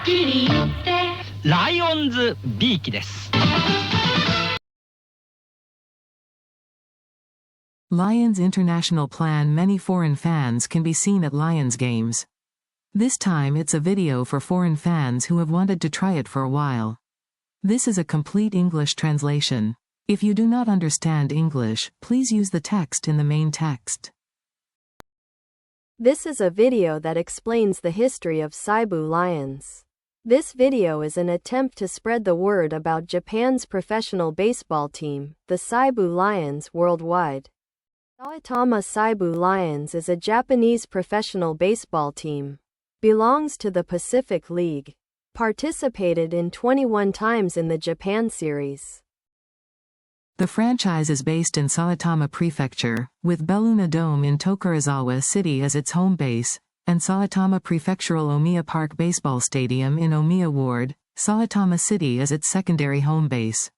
きり言ってライオンズ B 期です。Lions International plan. Many foreign fans can be seen at Lions games. This time it's a video for foreign fans who have wanted to try it for a while. This is a complete English translation. If you do not understand English, please use the text in the main text. This is a video that explains the history of Seibu Lions. This video is an attempt to spread the word about Japan's professional baseball team, the Seibu Lions, worldwide. Saitama Seibu Lions is a Japanese professional baseball team. Belongs to the Pacific League. Participated in 21 times in the Japan Series. The franchise is based in Saitama Prefecture, with Belluna Dome in Tokorozawa City as its home base, and Saitama Prefectural Omiya Park Baseball Stadium in Omiya Ward, Saitama City as its secondary home base.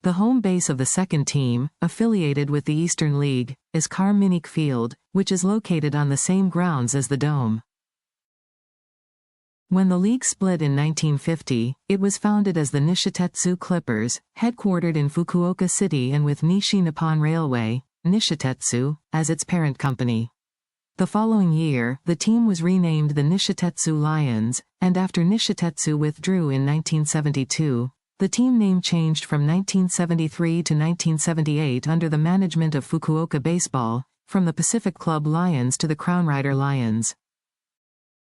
The home base of the second team, affiliated with the Eastern League, is Carminique Field, which is located on the same grounds as the Dome. When the league split in 1950, it was founded as the Nishitetsu Clippers, headquartered in Fukuoka City and with Nishi Nippon Railway, Nishitetsu, as its parent company. The following year, the team was renamed the Nishitetsu Lions, and after Nishitetsu withdrew in 1972, the team name changed from 1973 to 1978 under the management of Fukuoka Baseball, from the Pacific Club Lions to the Crown Rider Lions.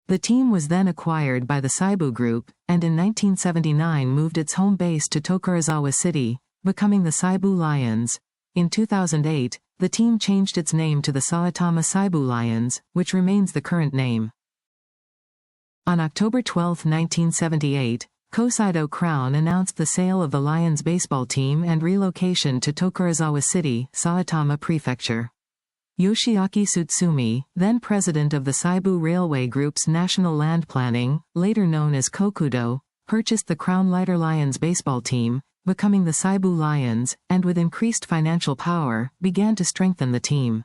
The team was then acquired by the Seibu Group, and in 1979 moved its home base to Tokorozawa City, becoming the Seibu Lions. In 2008, the team changed its name to the Saitama Seibu Lions, which remains the current name. On October 12, 1978, Kosaido Crown announced the sale of the Lions baseball team and relocation to Tokorozawa City, Saitama Prefecture. Yoshiaki Tsutsumi, then president of the Seibu Railway Group's National Land Planning, later known as Kokudo, purchased the Crown Rider Lions baseball team, becoming the Seibu Lions, and with increased financial power, began to strengthen the team.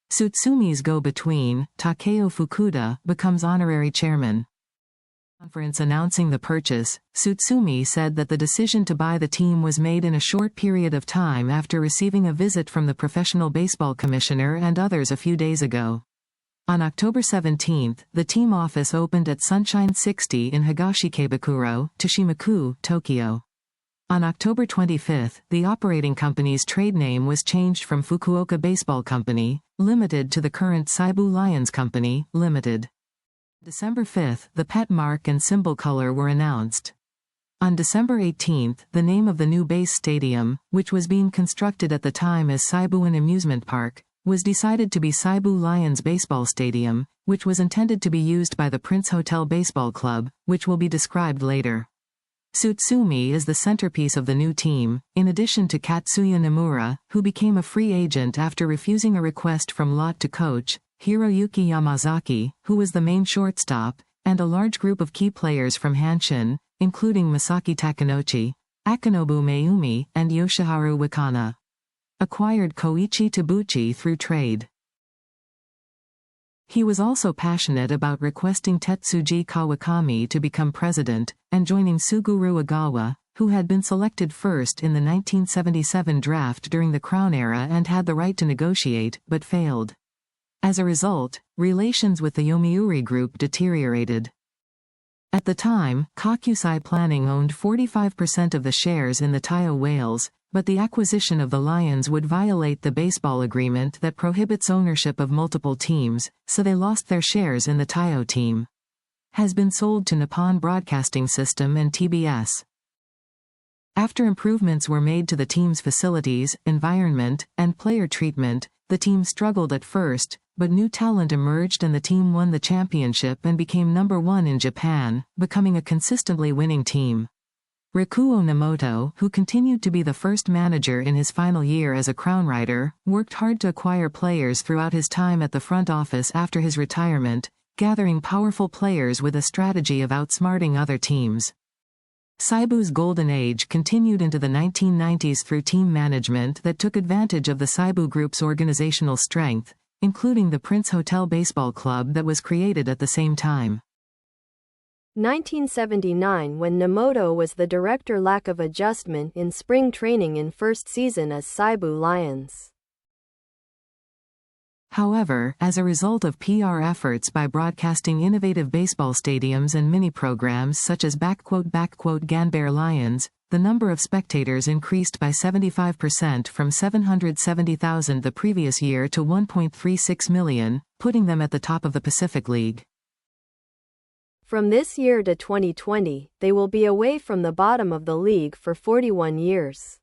Tsutsumi's go-between, Takeo Fukuda, becomes honorary chairman. Conference announcing the purchase, Tsutsumi said that the decision to buy the team was made in a short period of time after receiving a visit from the Professional Baseball Commissioner and others a few days ago. On October 17, the team office opened at Sunshine 60 in Higashikebukuro, Toshimaku, Tokyo. On October 25, the operating company's trade name was changed from Fukuoka Baseball Company, Limited to the current Seibu Lions Company, Limited. December 5, the pet mark and symbol color were announced. On December 18, the name of the new base stadium, which was being constructed at the time as Seibuan Amusement Park, was decided to be Seibu Lions Baseball Stadium, which was intended to be used by the Prince Hotel Baseball Club, which will be described later. Tsutsumi is the centerpiece of the new team, in addition to Katsuya Nomura, who became a free agent after refusing a request from Lot to coach, Hiroyuki Yamazaki, who was the main shortstop, and a large group of key players from Hanshin, including Masaki Takenouchi, Akinobu Mayumi, and Yoshiharu Wakana. Acquired Koichi Tabuchi through trade. He was also passionate about requesting Tetsuji Kawakami to become president, and joining Suguru Ogawa, who had been selected first in the 1977 draft during the Crown era and had the right to negotiate, but failed. As a result, relations with the Yomiuri Group deteriorated. At the time, Kakusai Planning owned 45% of the shares in the Tayo Whales, but the acquisition of the Lions would violate the baseball agreement that prohibits ownership of multiple teams, so they lost their shares in the Tayo team. Has been sold to Nippon Broadcasting System and TBS. After improvements were made to the team's facilities, environment, and player treatment, the team struggled at first, but new talent emerged and the team won the championship and became number 1 in Japan, becoming a consistently winning team. Rikuo Nemoto, who continued to be the first manager in his final year as a Crown Rider, worked hard to acquire players throughout his time at the front office after his retirement, gathering powerful players with a strategy of outsmarting other teams. Seibu's golden age continued into the 1990s through team management that took advantage of the Seibu Group's organizational strength, including the Prince Hotel Baseball Club that was created at the same time. 1979 when Nemoto was the director. Lack of adjustment in spring training in first season as Seibu Lions. However, as a result of PR efforts by broadcasting innovative baseball stadiums and mini-programs such as *Ganbare Lions, the number of spectators increased by 75% from 770,000 the previous year to 1.36 million, putting them at the top of the Pacific League. From this year to 2020, they will be away from the bottom of the league for 41 years.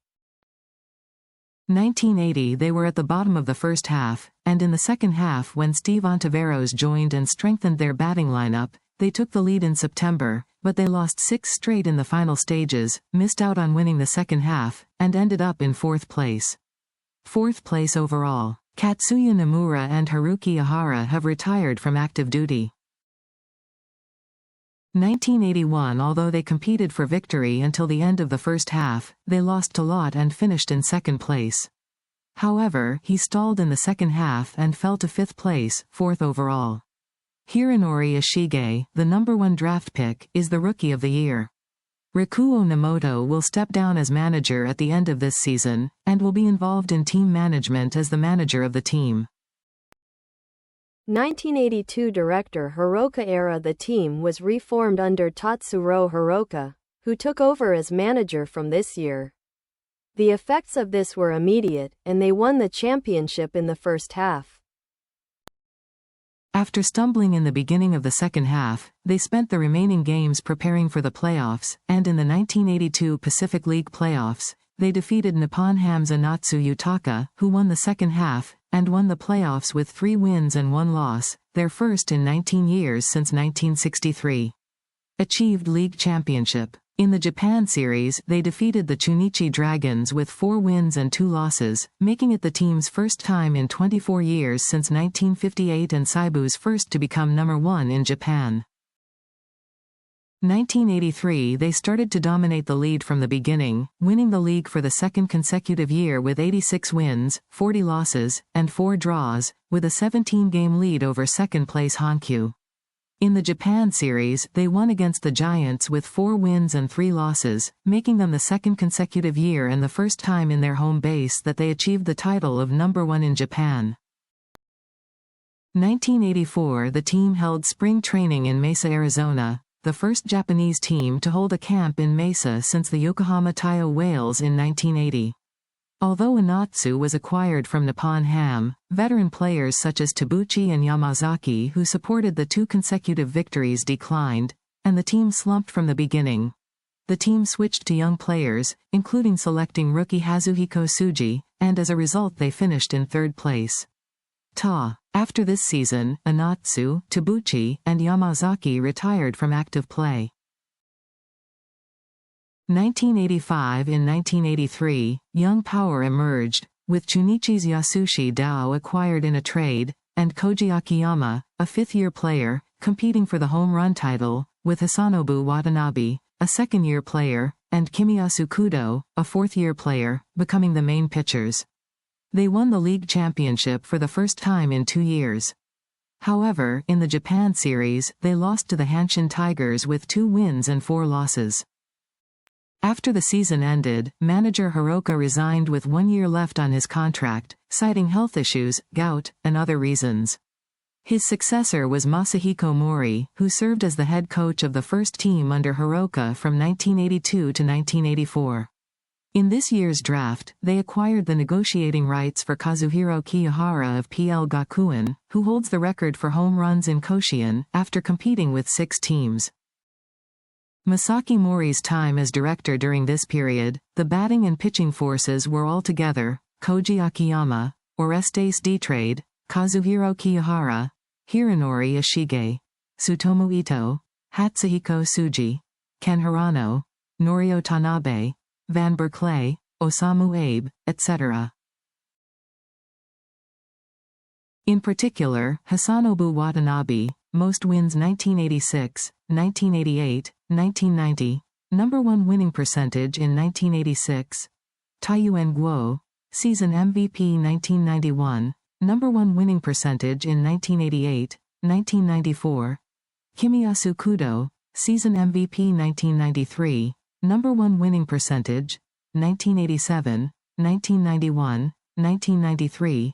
1980 they were at the bottom of the first half, and in the second half when Steve Ontiveros joined and strengthened their batting lineup, they took the lead in September, but they lost 6 straight in the final stages, missed out on winning the second half, and ended up in 4th place. 4th place overall. Katsuya Nomura and Haruki Ihara have retired from active duty. 1981 although they competed for victory until the end of the first half, they lost to Lott and finished in 2nd place. However, he stalled in the second half and fell to 5th place, 4th overall. Hironori Ishige, the number 1 draft pick, is the Rookie of the Year. Rikuo Nemoto will step down as manager at the end of this season, and will be involved in team management as the manager of the team. 1982 director Hiroka era. The team was reformed under Tatsuro Hiroka, who took over as manager from this year. The effects of this were immediate, and they won the championship in the first half. After stumbling in the beginning of the second half, they spent the remaining games preparing for the playoffs, and in the 1982 Pacific League playoffs, they defeated Nippon Ham's Anatsu Yutaka, who won the second half, and won the playoffs with 3 wins and 1 loss, their first in 19 years since 1963. Achieved league championship. In the Japan series, they defeated the Chunichi Dragons with 4 wins and 2 losses, making it the team's first time in 24 years since 1958 and Seibu's first to become number 1 in Japan. 1983 they started to dominate the lead from the beginning, winning the league for the second consecutive year with 86 wins, 40 losses, and 4 draws, with a 17-game lead over second-place Hankyu. In the Japan series, they won against the Giants with 4 wins and 3 losses, making them the second consecutive year and the first time in their home base that they achieved the title of number 1 in Japan. 1984 the team held spring training in Mesa, Arizona, the first Japanese team to hold a camp in Mesa since the Yokohama Taiyo Whales in 1980. Although Anatsu was acquired from Nippon Ham, veteran players such as Tabuchi and Yamazaki who supported the 2 consecutive victories declined, and the team slumped from the beginning. The team switched to young players, including selecting rookie Hazuhiko Tsuji, and as a result they finished in 3rd place. After this season, Anatsu, Tabuchi, and Yamazaki retired from active play. 1985 In 1983, young power emerged, with Chunichi's Yasushi Dao acquired in a trade, and Koji Akiyama, a 5th-year player, competing for the home run title, with Hisanobu Watanabe, a 2nd-year player, and Kimiyasu Kudo, a 4th-year player, becoming the main pitchers. They won the league championship for the first time in 2 years. However, in the Japan series, they lost to the Hanshin Tigers with 2 wins and 4 losses. After the season ended, manager Hiroka resigned with 1 year left on his contract, citing health issues, gout, and other reasons. His successor was Masahiko Mori, who served as the head coach of the first team under Hiroka from 1982 to 1984. In this year's draft, they acquired the negotiating rights for Kazuhiro Kiyahara of PL Gakuen, who holds the record for home runs in Koshien, after competing with 6 teams. Masaki Mori's time as director during this period, the batting and pitching forces were all together: Koji Akiyama, Orestes Dtrade, Kazuhiro Kiyahara, Hironori Ishige, Tsutomu Ito, Hatsuhiko Tsuji, Ken Hirano, Norio Tanabe, Van Berkeley, Osamu Abe, etc. In particular, Hisanobu Watanabe, most wins 1986, 1988, 1990, number 1 winning percentage in 1986. Taiyuan Guo, season MVP 1991, number 1 winning percentage in 1988, 1994. Kimiyasu Kudo, Season MVP 1993, number 1 winning percentage, 1987, 1991, 1993.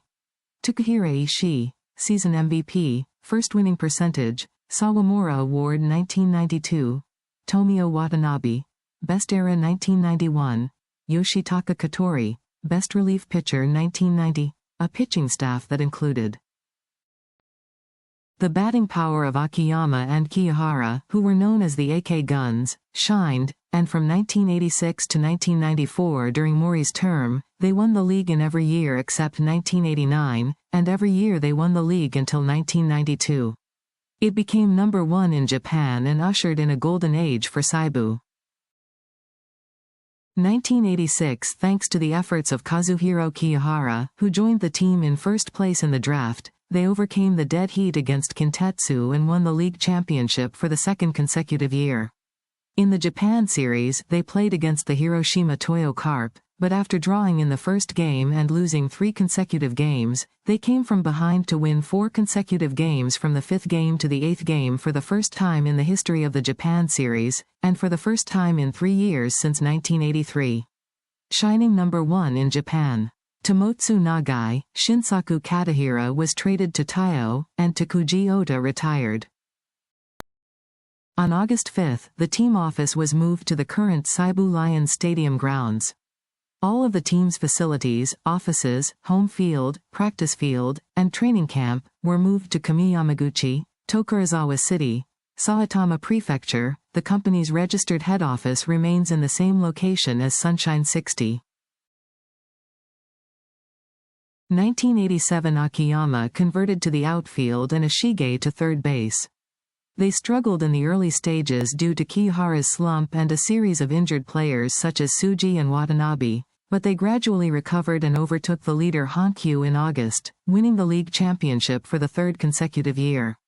Takahiro Ishii, Season MVP, first winning percentage, Sawamura Award 1992. Tomio Watanabe, Best Era 1991. Yoshitaka Katori, Best Relief Pitcher 1990. A pitching staff that included the batting power of Akiyama and Kiyahara, who were known as the AK Guns, shined, and from 1986 to 1994 during Mori's term, they won the league in every year except 1989, and every year they won the league until 1992. It became number 1 in Japan and ushered in a golden age for Seibu. 1986 Thanks to the efforts of Kazuhiro Kiyahara, who joined the team in first place in the draft, they overcame the dead heat against Kintetsu and won the league championship for the second consecutive year. In the Japan series, they played against the Hiroshima Toyo Carp, but after drawing in the first game and losing 3 consecutive games, they came from behind to win 4 consecutive games from the 5th game to the 8th game for the first time in the history of the Japan series, and for the first time in 3 years since 1983. Shining number 1 in Japan. Tomotsu Nagai, Shinsaku Katahira was traded to Taiyo, and Takuji Ota retired. On August 5, the team office was moved to the current Seibu Lions Stadium grounds. All of the team's facilities, offices, home field, practice field, and training camp were moved to Kamiyamaguchi, Tokurazawa City, Saitama Prefecture. The company's registered head office remains in the same location as Sunshine 60. 1987 Akiyama converted to the outfield and Ishige to third base. They struggled in the early stages due to Kihara's slump and a series of injured players such as Tsuji and Watanabe, but they gradually recovered and overtook the leader Hankyu in August, winning the league championship for the 3rd consecutive year.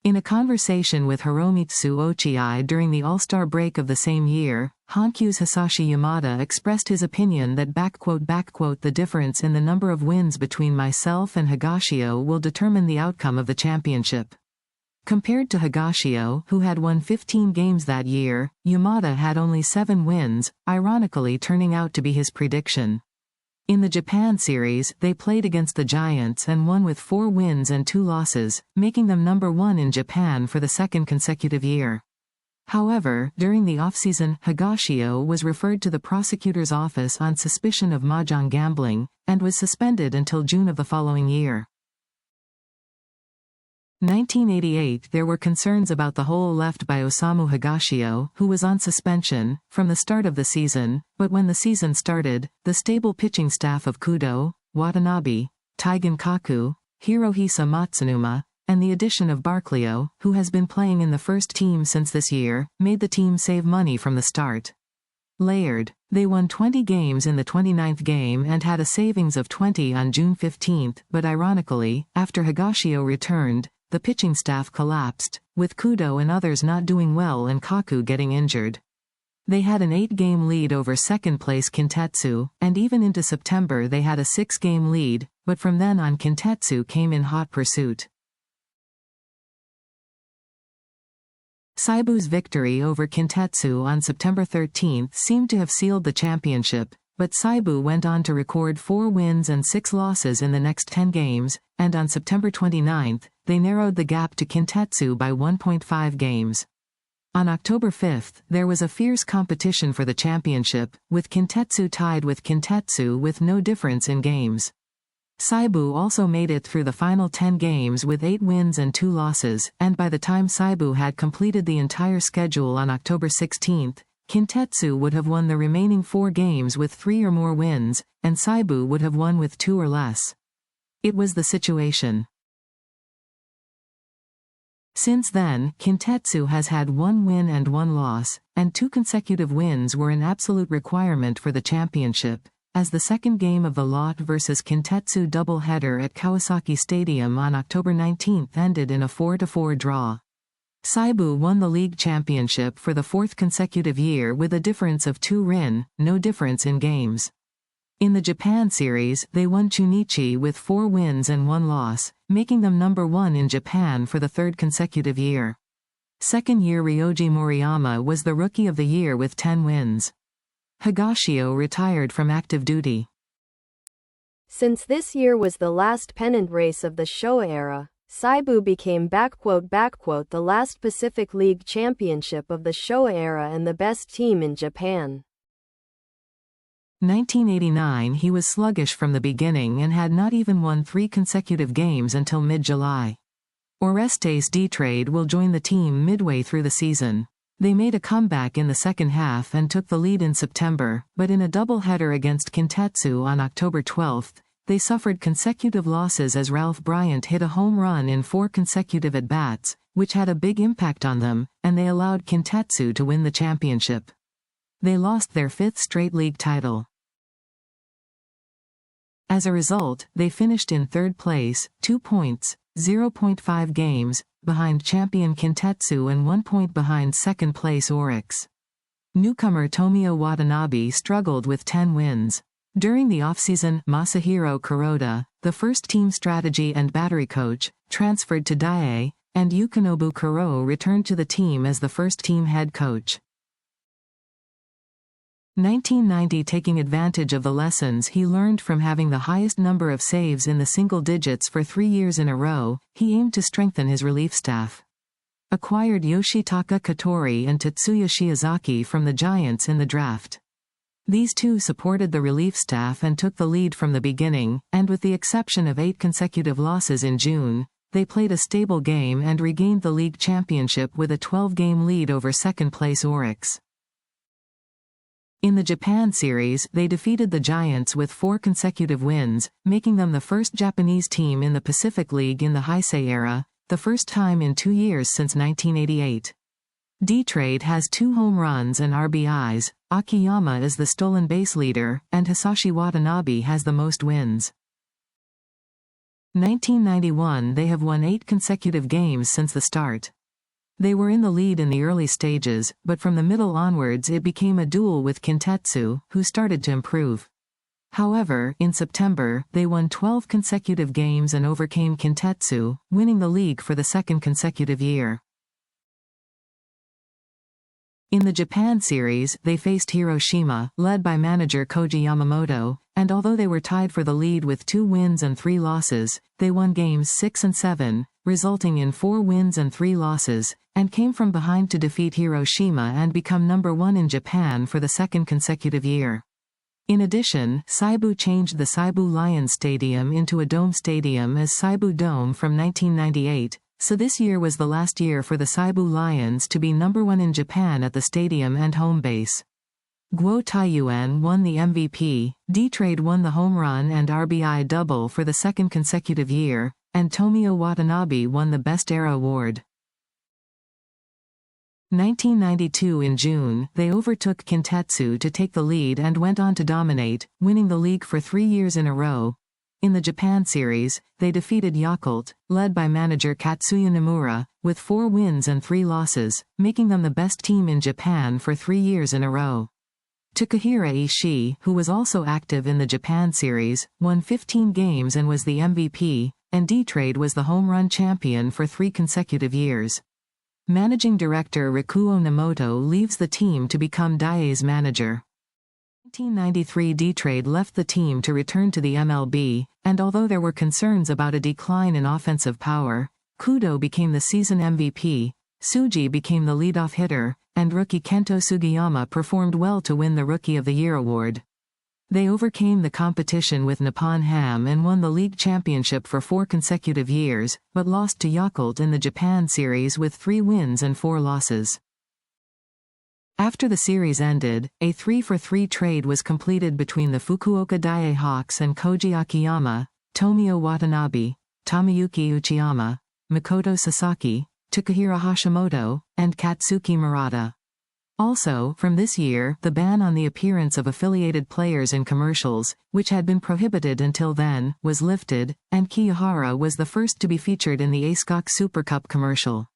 In a conversation with Hiromitsu Ochiai during the All-Star break of the same year, Hankyu's Hisashi Yamada expressed his opinion that "the difference in the number of wins between myself and Higashio will determine the outcome of the championship." Compared to Higashio, who had won 15 games that year, Yamada had only 7 wins, ironically turning out to be his prediction. In the Japan series, they played against the Giants and won with 4 wins and 2 losses, making them number 1 in Japan for the 2nd consecutive year. However, during the offseason, Higashio was referred to the prosecutor's office on suspicion of mahjong gambling, and was suspended until June of the following year. 1988 There were concerns about the hole left by Osamu Higashio, who was on suspension, from the start of the season, but when the season started, the stable pitching staff of Kudo, Watanabe, Taigen Kaku, Hirohisa Matsunuma, and the addition of Barclay, who has been playing in the first team since this year, made the team save money from the start. Layered. They won 20 games in the 29th game and had a savings of 20 on June 15, but ironically, after Higashio returned, the pitching staff collapsed, with Kudo and others not doing well and Kaku getting injured. They had an 8-game lead over second-place Kintetsu, and even into September they had a 6-game lead, but from then on Kintetsu came in hot pursuit. Seibu's victory over Kintetsu on September 13 seemed to have sealed the championship, but Seibu went on to record 4 wins and 6 losses in the next 10 games, and on September 29, they narrowed the gap to Kintetsu by 1.5 games. On October 5, there was a fierce competition for the championship, with Kintetsu tied with Kintetsu with no difference in games. Seibu also made it through the final 10 games with 8 wins and 2 losses, and by the time Seibu had completed the entire schedule on October 16, Kintetsu would have won the remaining 4 games with 3 or more wins, and Seibu would have won with 2 or less. It was the situation. Since then, Kintetsu has had 1 win and 1 loss, and 2 consecutive wins were an absolute requirement for the championship, as the second game of the Lot vs. Kintetsu doubleheader at Kawasaki Stadium on October 19 ended in a 4-4 draw. Seibu won the league championship for the 4th consecutive year with a difference of 2 rin, no difference in games. In the Japan series, they won Chunichi with 4 wins and 1 loss, making them number 1 in Japan for the 3rd consecutive year. Second-year Ryoji Moriyama was the Rookie of the Year with 10 wins. Higashio retired from active duty. Since this year was the last pennant race of the Showa era, Seibu became the last Pacific League championship of the Showa era and the best team in Japan. 1989 He was sluggish from the beginning and had not even won 3 consecutive games until mid-July. Orestes D-Trade will join the team midway through the season. They made a comeback in the second half and took the lead in September, but in a doubleheader against Kintetsu on October 12, they suffered consecutive losses as Ralph Bryant hit a home run in 4 consecutive at-bats, which had a big impact on them, and they allowed Kintetsu to win the championship. They lost their 5th straight league title. As a result, they finished in 3rd place, 2 points, 0.5 games, behind champion Kintetsu and 1 point behind second-place Oryx. Newcomer Tomio Watanabe struggled with 10 wins. During the offseason, Masahiro Kuroda, the first-team strategy and battery coach, transferred to Daiei, and Yukinobu Kuro returned to the team as the first-team head coach. 1990 Taking advantage of the lessons he learned from having the highest number of saves in the single digits for 3 years in a row, he aimed to strengthen his relief staff. Acquired Yoshitaka Katori and Tetsuya Shiozaki from the Giants in the draft. These two supported the relief staff and took the lead from the beginning, and with the exception of 8 consecutive losses in June, they played a stable game and regained the league championship with a 12-game lead over second-place Oryx. In the Japan series, they defeated the Giants with 4 consecutive wins, making them the first Japanese team in the Pacific League in the Heisei era, the first time in 2 years since 1988. D-Trade has 2 home runs and RBIs, Akiyama is the stolen base leader, and Hisashi Watanabe has the most wins. 1991 They have won 8 consecutive games since the start. They were in the lead in the early stages, but from the middle onwards it became a duel with Kintetsu, who started to improve. However, in September, they won 12 consecutive games and overcame Kintetsu, winning the league for the 2nd consecutive year. In the Japan series, they faced Hiroshima, led by manager Koji Yamamoto, and although they were tied for the lead with 2 wins and 3 losses, they won games 6 and 7, resulting in 4 wins and 3 losses, and came from behind to defeat Hiroshima and become number 1 in Japan for the 2nd consecutive year. In addition, Seibu changed the Seibu Lions Stadium into a dome stadium as Seibu Dome from 1998, so this year was the last year for the Seibu Lions to be number 1 in Japan at the stadium and home base. Guo Taiyuan won the MVP, D-Trade won the home run and RBI double for the 2nd consecutive year, and Tomio Watanabe won the Best Era award. 1992 In June, they overtook Kintetsu to take the lead and went on to dominate, winning the league for 3 years in a row. In the Japan series, they defeated Yakult, led by manager Katsuya Nomura, with 4 wins and 3 losses, making them the best team in Japan for 3 years in a row. Takahira Ishii, who was also active in the Japan series, won 15 games and was the MVP, and D-Trade was the home run champion for 3 consecutive years. Managing director Rikuo Namoto leaves the team to become Daiei's manager. 1993 D-Trade left the team to return to the MLB, and although there were concerns about a decline in offensive power, Kudo became the season MVP, Tsuji became the leadoff hitter, and rookie Kento Sugiyama performed well to win the Rookie of the Year award. They overcame the competition with Nippon Ham and won the league championship for 4 consecutive years, but lost to Yakult in the Japan series with 3 wins and 4 losses. After the series ended, a 3-for-3 trade was completed between the Fukuoka Daiei Hawks and Koji Akiyama, Tomio Watanabe, Tomoyuki Uchiyama, Makoto Sasaki, Takahira Hashimoto, and Katsuki Murata. Also, from this year, the ban on the appearance of affiliated players in commercials, which had been prohibited until then, was lifted, and Kiyahara was the first to be featured in the Ace-Cock Super Cup commercial.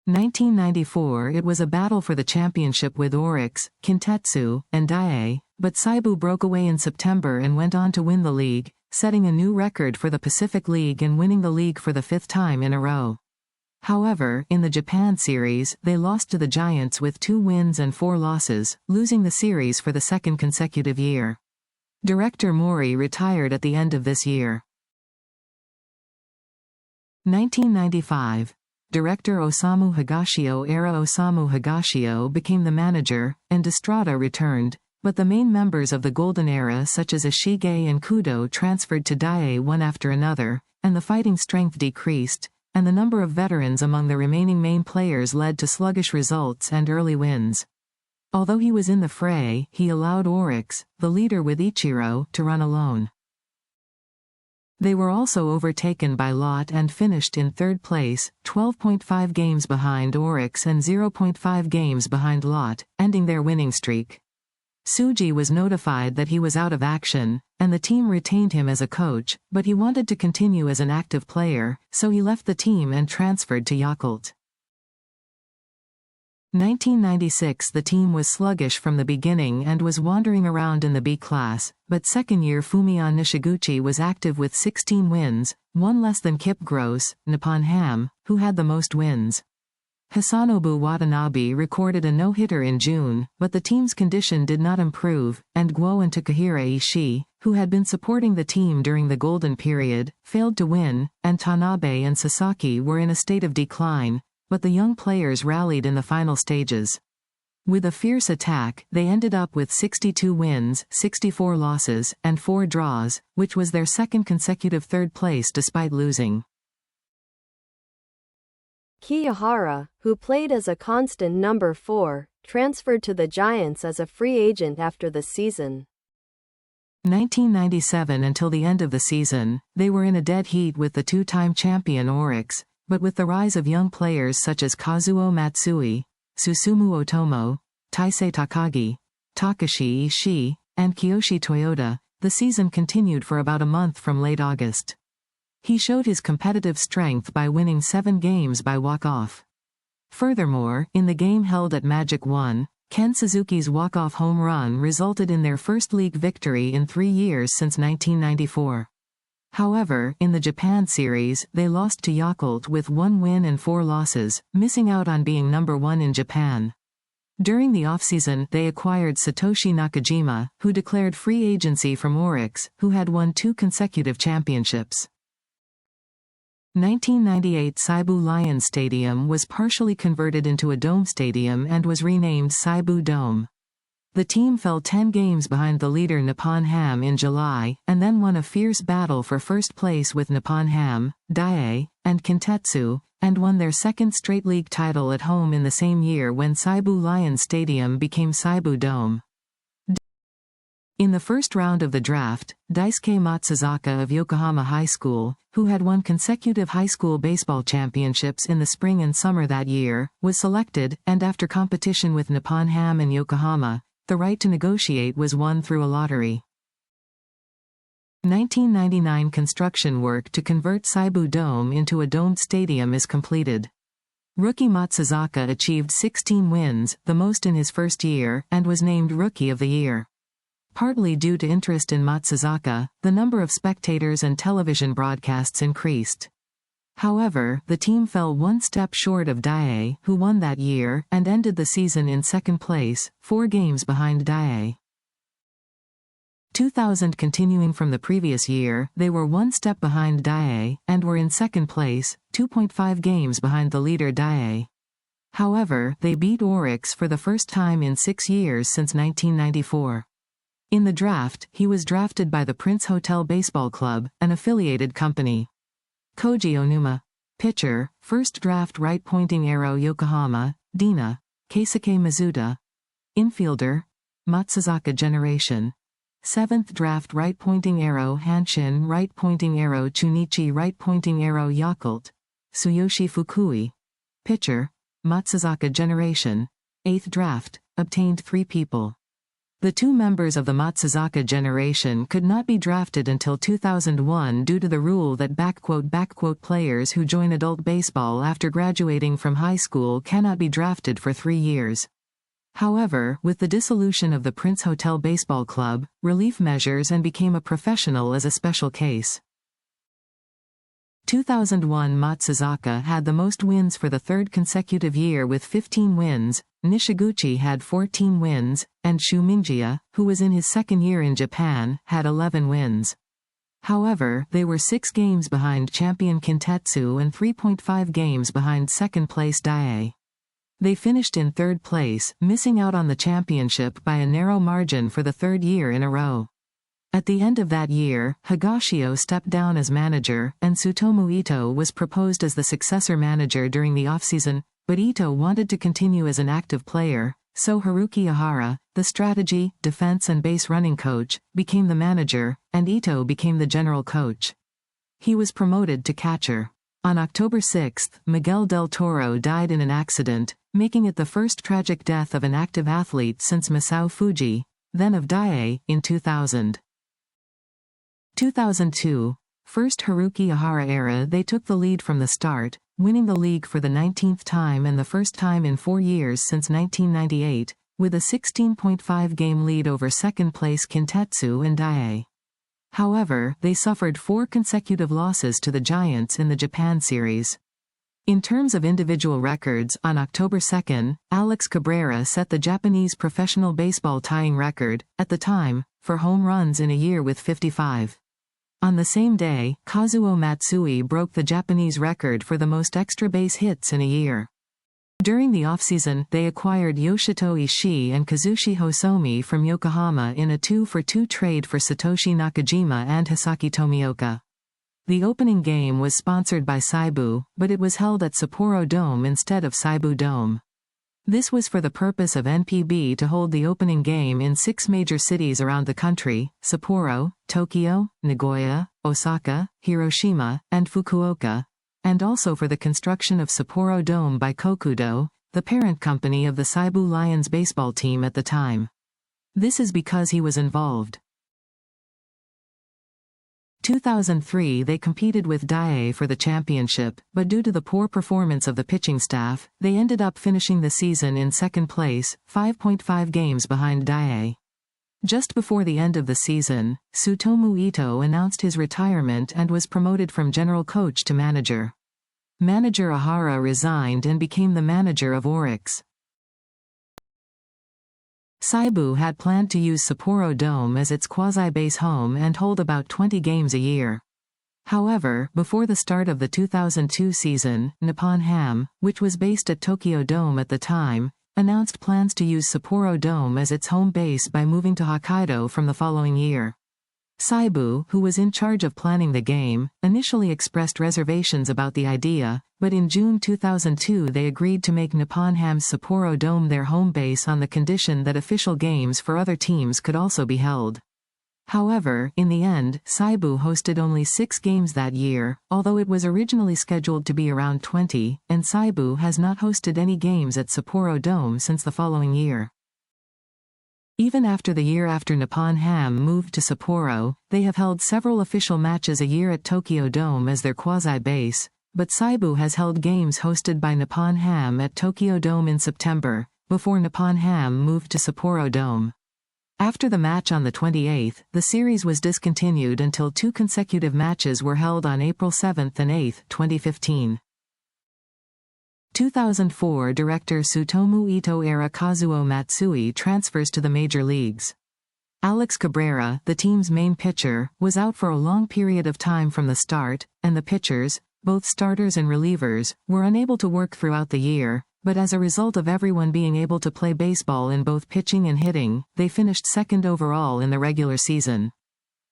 1994 It was a battle for the championship with Orix, Kintetsu, and Daiei, but Seibu broke away in September and went on to win the league, setting a new record for the Pacific League and winning the league for the fifth time in a row. However, in the Japan series, they lost to the Giants with 2 wins and 4 losses, losing the series for the second consecutive year. Director Mori retired at the end of this year. 1995. Director Osamu Higashio era Osamu Higashio became the manager, and Estrada returned, but the main members of the Golden Era such as Ishige and Kudo transferred to Daiei one after another, and the fighting strength decreased, and the number of veterans among the remaining main players led to sluggish results and early wins. Although he was in the fray, he allowed Orix, the leader with Ichiro, to run alone. They were also overtaken by Lot and finished in third place, 12.5 games behind Orix and 0.5 games behind Lot, ending their winning streak. Tsuji was notified that he was out of action, and the team retained him as a coach, but he wanted to continue as an active player, so he left the team and transferred to Yakult. 1996 The team was sluggish from the beginning and was wandering around in the B class, but second-year Fumiya Nishiguchi was active with 16 wins, 1 less than Kip Gross, Nippon Ham, who had the most wins. Hisanobu Watanabe recorded a no-hitter in June, but the team's condition did not improve, and Guo and Takahira Ishii, who had been supporting the team during the golden period, failed to win, and Tanabe and Sasaki were in a state of decline, but the young players rallied in the final stages. With a fierce attack, they ended up with 62 wins, 64 losses, and 4 draws, which was their second consecutive third place despite losing. Kiyahara, who played as a constant number 4, transferred to the Giants as a free agent after the season. 1997 Until the end of the season, they were in a dead heat with the 2-time champion Orix, but with the rise of young players such as Kazuo Matsui, Susumu Otomo, Taisei Takagi, Takashi Ishii, and Kiyoshi Toyota, the season continued for about a month from late August. He showed his competitive strength by winning 7 games by walk-off. Furthermore, in the game held at Magic 1, Ken Suzuki's walk-off home run resulted in their first league victory in 3 years since 1994. However, in the Japan series, they lost to Yakult with 1 win and 4 losses, missing out on being number 1 in Japan. During the offseason, they acquired Satoshi Nakajima, who declared free agency from Orix, who had won 2 consecutive championships. 1998 Seibu Lions Stadium was partially converted into a dome stadium and was renamed Seibu Dome. The team fell 10 games behind the leader Nippon Ham in July, and then won a fierce battle for first place with Nippon Ham, Daiei, and Kintetsu, and won their second straight league title at home in the same year when Seibu Lions Stadium became Seibu Dome. In the first round of the draft, Daisuke Matsuzaka of Yokohama High School, who had won consecutive high school baseball championships in the spring and summer that year, was selected, and after competition with Nippon Ham and Yokohama, the right to negotiate was won through a lottery. 1999 Construction work to convert Seibu Dome into a domed stadium is completed. Rookie Matsuzaka achieved 16 wins, the most in his first year, and was named Rookie of the Year. Partly due to interest in Matsuzaka, the number of spectators and television broadcasts increased. However, the team fell 1 step short of Daiei, who won that year, and ended the season in second place, 4 games behind Daiei. 2000 Continuing from the previous year, they were 1 step behind Daiei, and were in second place, 2.5 games behind the leader Daiei. However, they beat Orix for the first time in 6 years since 1994. In the draft, he was drafted by the Prince Hotel Baseball Club, an affiliated company. Koji Onuma, pitcher, first draft right-pointing arrow Yokohama, Dina, Keisuke Mizuta. Infielder, Matsuzaka generation. 7th draft right-pointing arrow Hanshin, right-pointing arrow Chunichi, right-pointing arrow Yakult. Tsuyoshi Fukui. Pitcher, Matsuzaka generation. 8th draft, obtained 3 people. The two members of the Matsuzaka generation could not be drafted until 2001 due to the rule that "players who join adult baseball after graduating from high school cannot be drafted for 3 years. However, with the dissolution of the Prince Hotel Baseball Club, relief measures and became a professional as a special case. 2001 Matsuzaka had the most wins for the third consecutive year with 15 wins, Nishiguchi had 14 wins, and Shu Mingjia, who was in his second year in Japan, had 11 wins. However, they were 6 games behind champion Kintetsu and 3.5 games behind second-place Daiei. They finished in third place, missing out on the championship by a narrow margin for the third year in a row. At the end of that year, Higashio stepped down as manager, and Tsutomu Ito was proposed as the successor manager during the offseason, but Ito wanted to continue as an active player, so Haruki Ihara, the strategy, defense and base running coach, became the manager, and Ito became the general coach. He was promoted to catcher. On October 6, Miguel del Toro died in an accident, making it the first tragic death of an active athlete since Masao Fuji, then of Daiei, in 2000. 2002, first Haruki Ihara era. They took the lead from the start, winning the league for the 19th time and the first time in 4 years since 1998, with a 16.5-game lead over second-place Kintetsu and Daiei. However, they suffered 4 consecutive losses to the Giants in the Japan series. In terms of individual records, on October 2, Alex Cabrera set the Japanese professional baseball tying record, at the time, for home runs in a year with 55. On the same day, Kazuo Matsui broke the Japanese record for the most extra base hits in a year. During the offseason, they acquired Yoshito Ishii and Kazushi Hosomi from Yokohama in a 2-for-2 trade for Satoshi Nakajima and Hisaki Tomioka. The opening game was sponsored by Seibu, but it was held at Sapporo Dome instead of Seibu Dome. This was for the purpose of NPB to hold the opening game in 6 major cities around the country: Sapporo, Tokyo, Nagoya, Osaka, Hiroshima, and Fukuoka, and also for the construction of Sapporo Dome by Kokudo, the parent company of the Seibu Lions baseball team at the time. This is because he was involved. 2003 they competed with Daiei for the championship, but due to the poor performance of the pitching staff, they ended up finishing the season in second place, 5.5 games behind Daiei. Just before the end of the season, Tsutomu Ito announced his retirement and was promoted from general coach to manager. Manager Ihara resigned and became the manager of Oryx. Seibu had planned to use Sapporo Dome as its quasi-base home and hold about 20 games a year. However, before the start of the 2002 season, Nippon Ham, which was based at Tokyo Dome at the time, announced plans to use Sapporo Dome as its home base by moving to Hokkaido from the following year. Seibu, who was in charge of planning the game, initially expressed reservations about the idea, but in June 2002 they agreed to make Nippon Ham's Sapporo Dome their home base on the condition that official games for other teams could also be held. However, in the end, Seibu hosted only 6 games that year, although it was originally scheduled to be around 20, and Seibu has not hosted any games at Sapporo Dome since the following year. Even after the year after Nippon Ham moved to Sapporo, they have held several official matches a year at Tokyo Dome as their quasi-base, but Seibu has held games hosted by Nippon Ham at Tokyo Dome in September, before Nippon Ham moved to Sapporo Dome. After the match on the 28th, the series was discontinued until 2 consecutive matches were held on April 7 and 8, 2015. 2004 director Tsutomu Ito era Kazuo Matsui transfers to the major leagues. Alex Cabrera, the team's main pitcher, was out for a long period of time from the start, and the pitchers, both starters and relievers, were unable to work throughout the year, but as a result of everyone being able to play baseball in both pitching and hitting, they finished second overall in the regular season.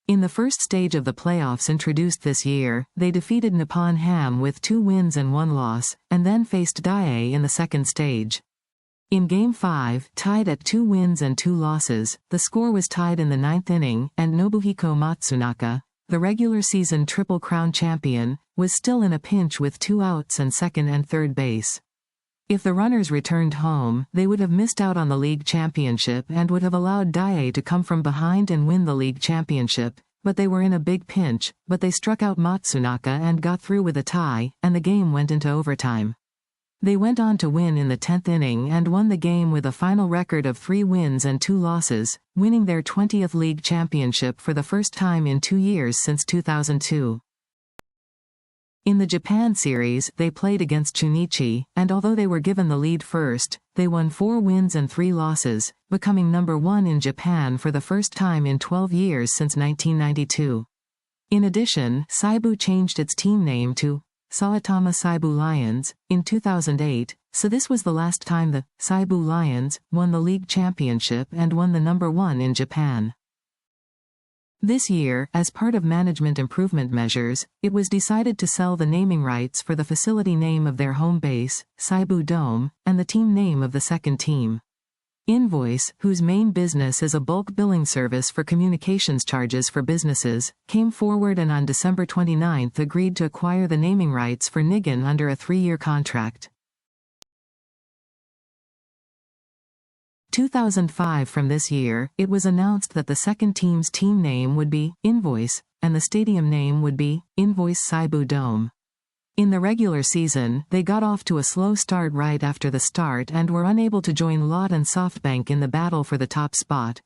In the first stage of the playoffs introduced this year, they defeated Nippon Ham with 2 wins and 1 loss, and then faced Daiei in the second stage. In Game 5, tied at 2 wins and 2 losses, the score was tied in the 9th inning, and Nobuhiko Matsunaka, the regular season Triple Crown champion, was still in a pinch with 2 outs and second and third base. If the runners returned home, they would have missed out on the league championship and would have allowed Daiei to come from behind and win the league championship, but they were in a big pinch, but they struck out Matsunaka and got through with a tie, and the game went into overtime. They went on to win in the 10th inning and won the game with a final record of 3 wins and 2 losses, winning their 20th league championship for the first time in 2 years since 2002. In the Japan series, they played against Chunichi, and although they were given the lead first, they won 4 wins and 3 losses, becoming number 1 in Japan for the first time in 12 years since 1992. In addition, Seibu changed its team name to Saitama Seibu Lions in 2008, so this was the last time the Seibu Lions won the league championship and won the number 1 in Japan. This year, as part of management improvement measures, it was decided to sell the naming rights for the facility name of their home base, Seibu Dome, and the team name of the second team. Invoice, whose main business is a bulk billing service for communications charges for businesses, came forward and on December 29 agreed to acquire the naming rights for Nigon under a 3-year contract. 2005. From this year, it was announced that the second team's team name would be Invoice, and the stadium name would be Invoice Seibu Dome. In the regular season, they got off to a slow start right after the start and were unable to join Lotte and SoftBank in the battle for the top spot.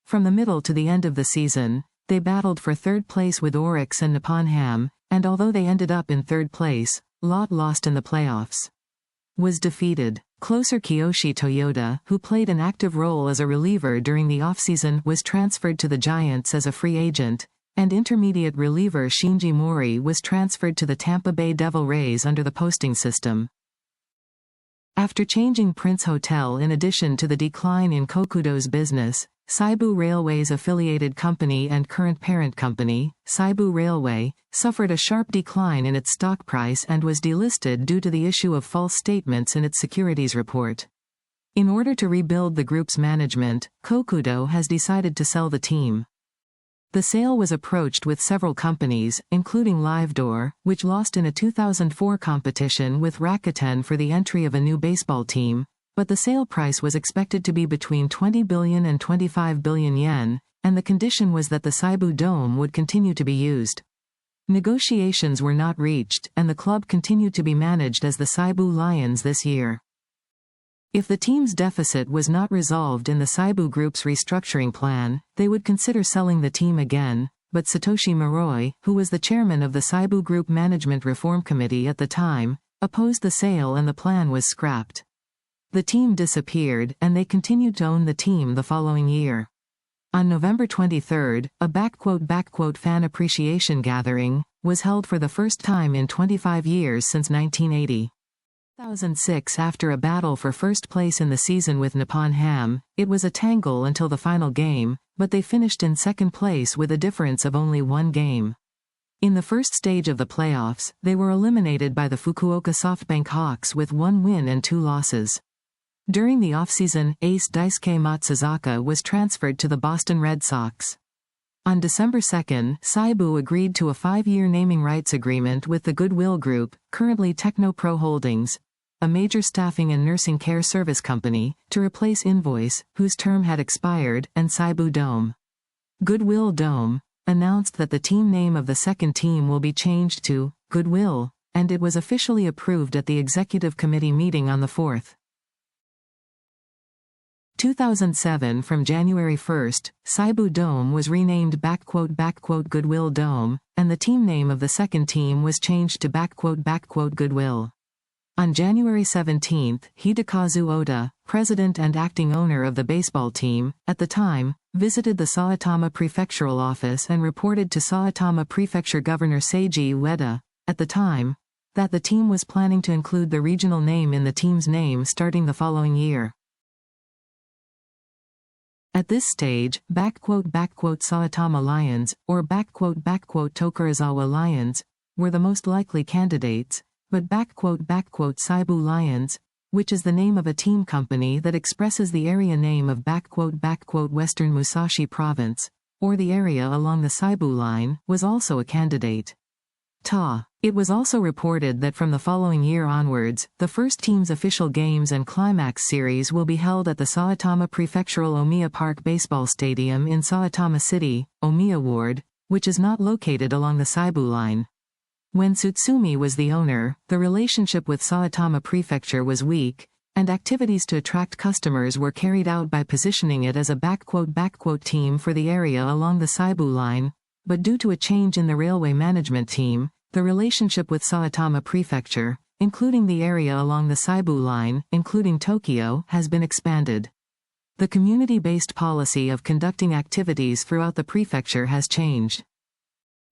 From the middle to the end of the season, they battled for third place with Oryx and Nippon Ham, and although they ended up in third place, Lotte lost in the playoffs. Was defeated. Closer Kiyoshi Toyota, who played an active role as a reliever during the offseason, was transferred to the Giants as a free agent, and intermediate reliever Shinji Mori was transferred to the Tampa Bay Devil Rays under the posting system. After changing Prince Hotel in addition to the decline in Kokudo's business, Seibu Railway's affiliated company and current parent company, Seibu Railway, suffered a sharp decline in its stock price and was delisted due to the issue of false statements in its securities report. In order to rebuild the group's management, Kokudo has decided to sell the team. The sale was approached with several companies, including Livedoor, which lost in a 2004 competition with Rakuten for the entry of a new baseball team, but the sale price was expected to be between 20 billion and 25 billion yen, and the condition was that the Seibu Dome would continue to be used. Negotiations were not reached, and the club continued to be managed as the Seibu Lions this year. If the team's deficit was not resolved in the Seibu Group's restructuring plan, they would consider selling the team again, but Satoshi Moroi, who was the chairman of the Seibu Group Management Reform Committee at the time, opposed the sale and the plan was scrapped. The team disappeared, and they continued to own the team the following year. On November 23, a "fan appreciation gathering" was held for the first time in 25 years since 1980. 2006. After a battle for first place in the season with Nippon Ham, it was a tangle until the final game, but they finished in second place with a difference of only 1 game. In the first stage of the playoffs, they were eliminated by the Fukuoka SoftBank Hawks with 1 win and 2 losses. During the offseason, ace Daisuke Matsuzaka was transferred to the Boston Red Sox. On December 2, Seibu agreed to a 5-year naming rights agreement with the Goodwill Group, currently Technopro Holdings, a major staffing and nursing care service company, to replace Invoice, whose term had expired, and Seibu Dome. Goodwill Dome announced that the team name of the second team will be changed to Goodwill, and it was officially approved at the executive committee meeting on the 4th. 2007. From January 1, Seibu Dome was renamed Goodwill Dome, and the team name of the second team was changed to Goodwill. On January 17, Hidekazu Oda, president and acting owner of the baseball team, at the time, visited the Saitama prefectural office and reported to Saitama Prefecture Governor Seiji Ueda, at the time, that the team was planning to include the regional name in the team's name starting the following year. At this stage, Saitama Lions, or Tokurazawa Lions, were the most likely candidates, but Seibu Lions, which is the name of a team company that expresses the area name of Western Musashi Province, or the area along the Seibu line, was also a candidate. It was also reported that from the following year onwards, the first team's official games and climax series will be held at the Saitama Prefectural Omiya Park Baseball Stadium in Saitama City, Omiya Ward, which is not located along the Seibu line. When Tsutsumi was the owner, the relationship with Saitama Prefecture was weak, and activities to attract customers were carried out by positioning it as a "team" for the area along the Seibu line, but due to a change in the railway management team, the relationship with Saitama Prefecture, including the area along the Seibu line, including Tokyo, has been expanded. The community-based policy of conducting activities throughout the prefecture has changed.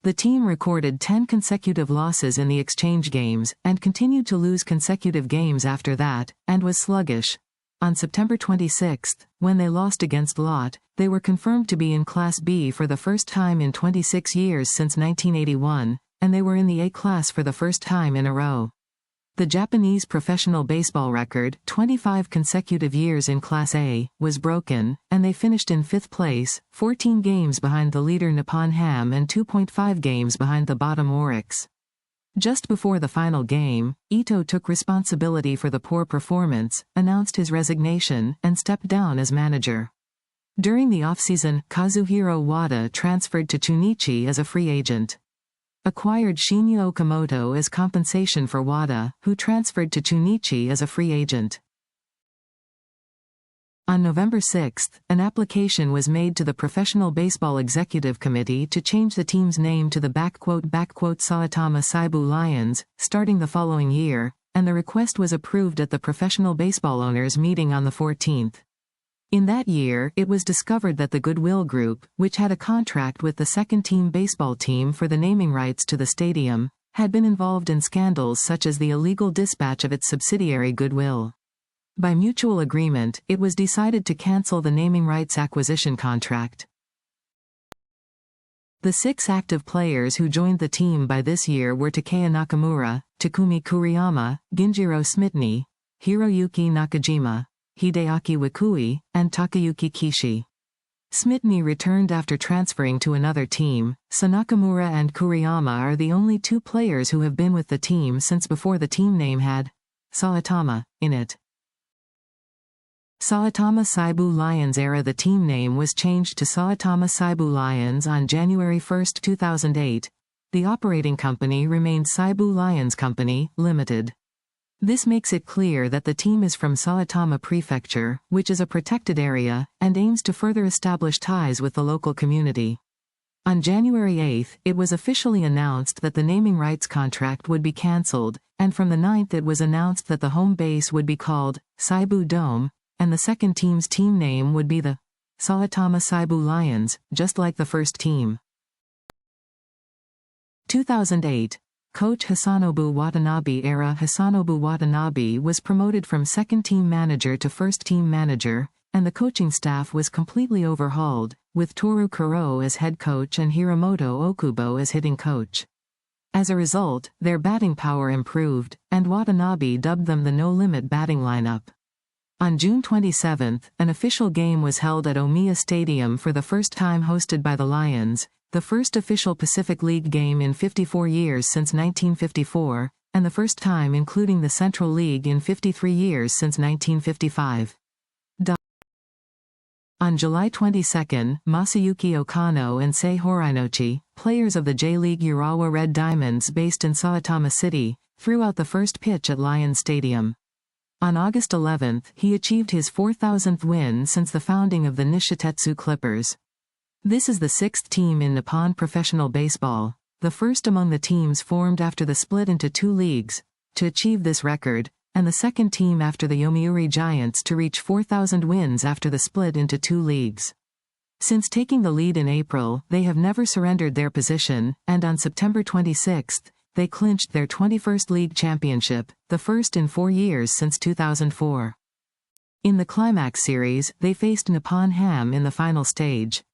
The team recorded 10 consecutive losses in the exchange games, and continued to lose consecutive games after that, and was sluggish. On September 26, when they lost against Lot, they were confirmed to be in Class B for the first time in 26 years since 1981, and they were in the A class for the first time in a row. The Japanese professional baseball record, 25 consecutive years in Class A, was broken, and they finished in 5th place, 14 games behind the leader Nippon Ham and 2.5 games behind the bottom Oryx. Just before the final game, Ito took responsibility for the poor performance, announced his resignation, and stepped down as manager. During the offseason, Kazuhiro Wada transferred to Chunichi as a free agent. Acquired Shinya Okamoto as compensation for Wada, who transferred to Chunichi as a free agent. On November 6, an application was made to the Professional Baseball Executive Committee to change the team's name to the Saitama Seibu Lions, starting the following year, and the request was approved at the Professional Baseball Owners meeting on the 14th. In that year, it was discovered that the Goodwill Group, which had a contract with the second-team baseball team for the naming rights to the stadium, had been involved in scandals such as the illegal dispatch of its subsidiary Goodwill. By mutual agreement, it was decided to cancel the naming rights acquisition contract. The 6 active players who joined the team by this year were Takeya Nakamura, Takumi Kuriyama, Ginjiro Smitny, Hiroyuki Nakajima, Hideaki Wakui, and Takayuki Kishi. Smitny returned after transferring to another team, so Nakamura and Kuriyama are the only 2 players who have been with the team since before the team name had Saitama in it. Saitama Seibu Lions era. The team name was changed to Saitama Seibu Lions on January 1, 2008. The operating company remained Seibu Lions Company, Limited. This makes it clear that the team is from Saitama Prefecture, which is a protected area, and aims to further establish ties with the local community. On January 8, it was officially announced that the naming rights contract would be cancelled, and from the 9th it was announced that the home base would be called Seibu Dome, and the second team's team name would be the Saitama Seibu Lions, just like the first team. 2008. Coach Hisanobu Watanabe era. Hisanobu Watanabe was promoted from second-team manager to first-team manager, and the coaching staff was completely overhauled, with Toru Kuro as head coach and Hiramoto Okubo as hitting coach. As a result, their batting power improved, and Watanabe dubbed them the no-limit batting lineup. On June 27, an official game was held at Omiya Stadium for the first time, hosted by the Lions, the first official Pacific League game in 54 years since 1954, and the first time including the Central League in 53 years since 1955. On July 22, Masayuki Okano and Sei Horinochi, players of the J-League Urawa Red Diamonds based in Saitama City, threw out the first pitch at Lions Stadium. On August 11, he achieved his 4,000th win since the founding of the Nishitetsu Clippers. This is the 6th team in Nippon professional baseball, the first among the teams formed after the split into 2 leagues, to achieve this record, and the second team after the Yomiuri Giants to reach 4,000 wins after the split into 2 leagues. Since taking the lead in April, they have never surrendered their position, and on September 26, they clinched their 21st league championship, the first in 4 years since 2004. In the climax series, they faced Nippon Ham in the final stage.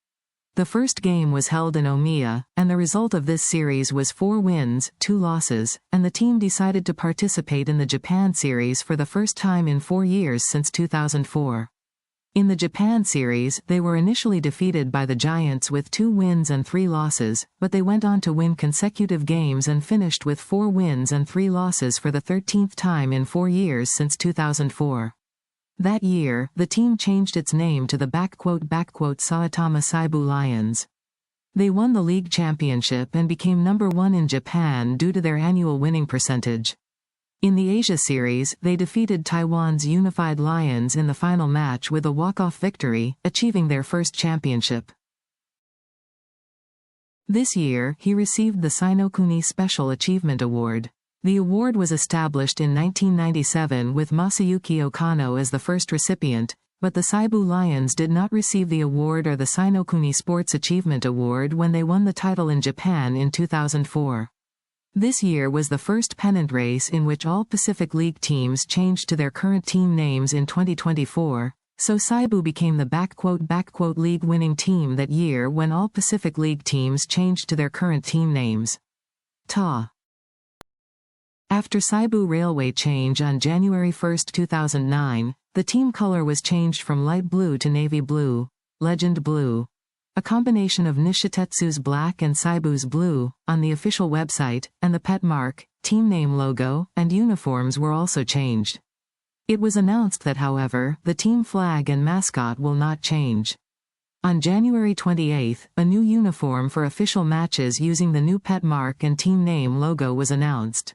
The first game was held in Omiya, and the result of this series was 4 wins, 2 losses, and the team decided to participate in the Japan series for the first time in 4 years since 2004. In the Japan series, they were initially defeated by the Giants with 2 wins and 3 losses, but they went on to win consecutive games and finished with 4 wins and 3 losses for the 13th time in 4 years since 2004. That year, the team changed its name to the Saitama Seibu Lions. They won the league championship and became number 1 in Japan due to their annual winning percentage. In the Asia series, they defeated Taiwan's Unified Lions in the final match with a walk-off victory, achieving their first championship. This year, he received the Sinokuni Special Achievement Award. The award was established in 1997 with Masayuki Okano as the first recipient, but the Seibu Lions did not receive the award or the Sinokuni Sports Achievement Award when they won the title in Japan in 2004. This year was the first pennant race in which all Pacific League teams changed to their current team names in 2024, so Seibu became the league winning team that year when all Pacific League teams changed to their current team names. After Seibu Railway change on January 1, 2009, the team color was changed from light blue to navy blue, legend blue, a combination of Nishitetsu's black and Seibu's blue, on the official website, and the pet mark, team name logo, and uniforms were also changed. It was announced that, however, the team flag and mascot will not change. On January 28, a new uniform for official matches using the new pet mark and team name logo was announced.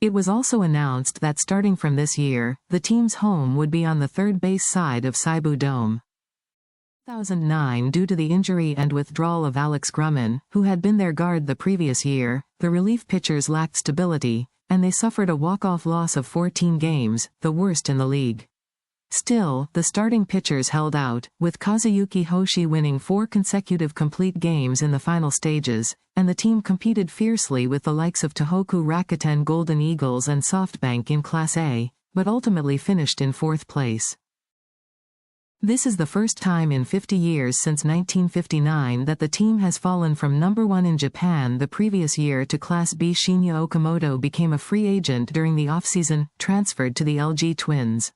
It was also announced that starting from this year, the team's home would be on the third base side of Seibu Dome. 2009 Due to the injury and withdrawal of Alex Grumman, who had been their guard the previous year, the relief pitchers lacked stability, and they suffered a walk-off loss of 14 games, the worst in the league. Still, the starting pitchers held out, with Kazuyuki Hoshi winning 4 consecutive complete games in the final stages, and the team competed fiercely with the likes of Tohoku Rakuten Golden Eagles and SoftBank in Class A, but ultimately finished in 4th place. This is the first time in 50 years since 1959 that the team has fallen from number 1 in Japan the previous year to Class B. Shinya Okamoto became a free agent during the offseason, transferred to the LG Twins.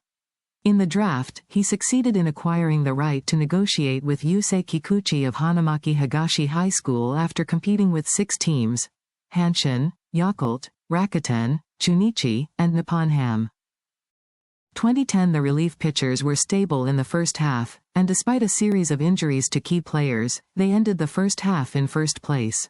In the draft, he succeeded in acquiring the right to negotiate with Yusei Kikuchi of Hanamaki Higashi High School after competing with 6 teams: Hanshin, Yakult, Rakuten, Chunichi, and Nippon Ham. 2010 The relief pitchers were stable in the first half, and despite a series of injuries to key players, they ended the first half in first place.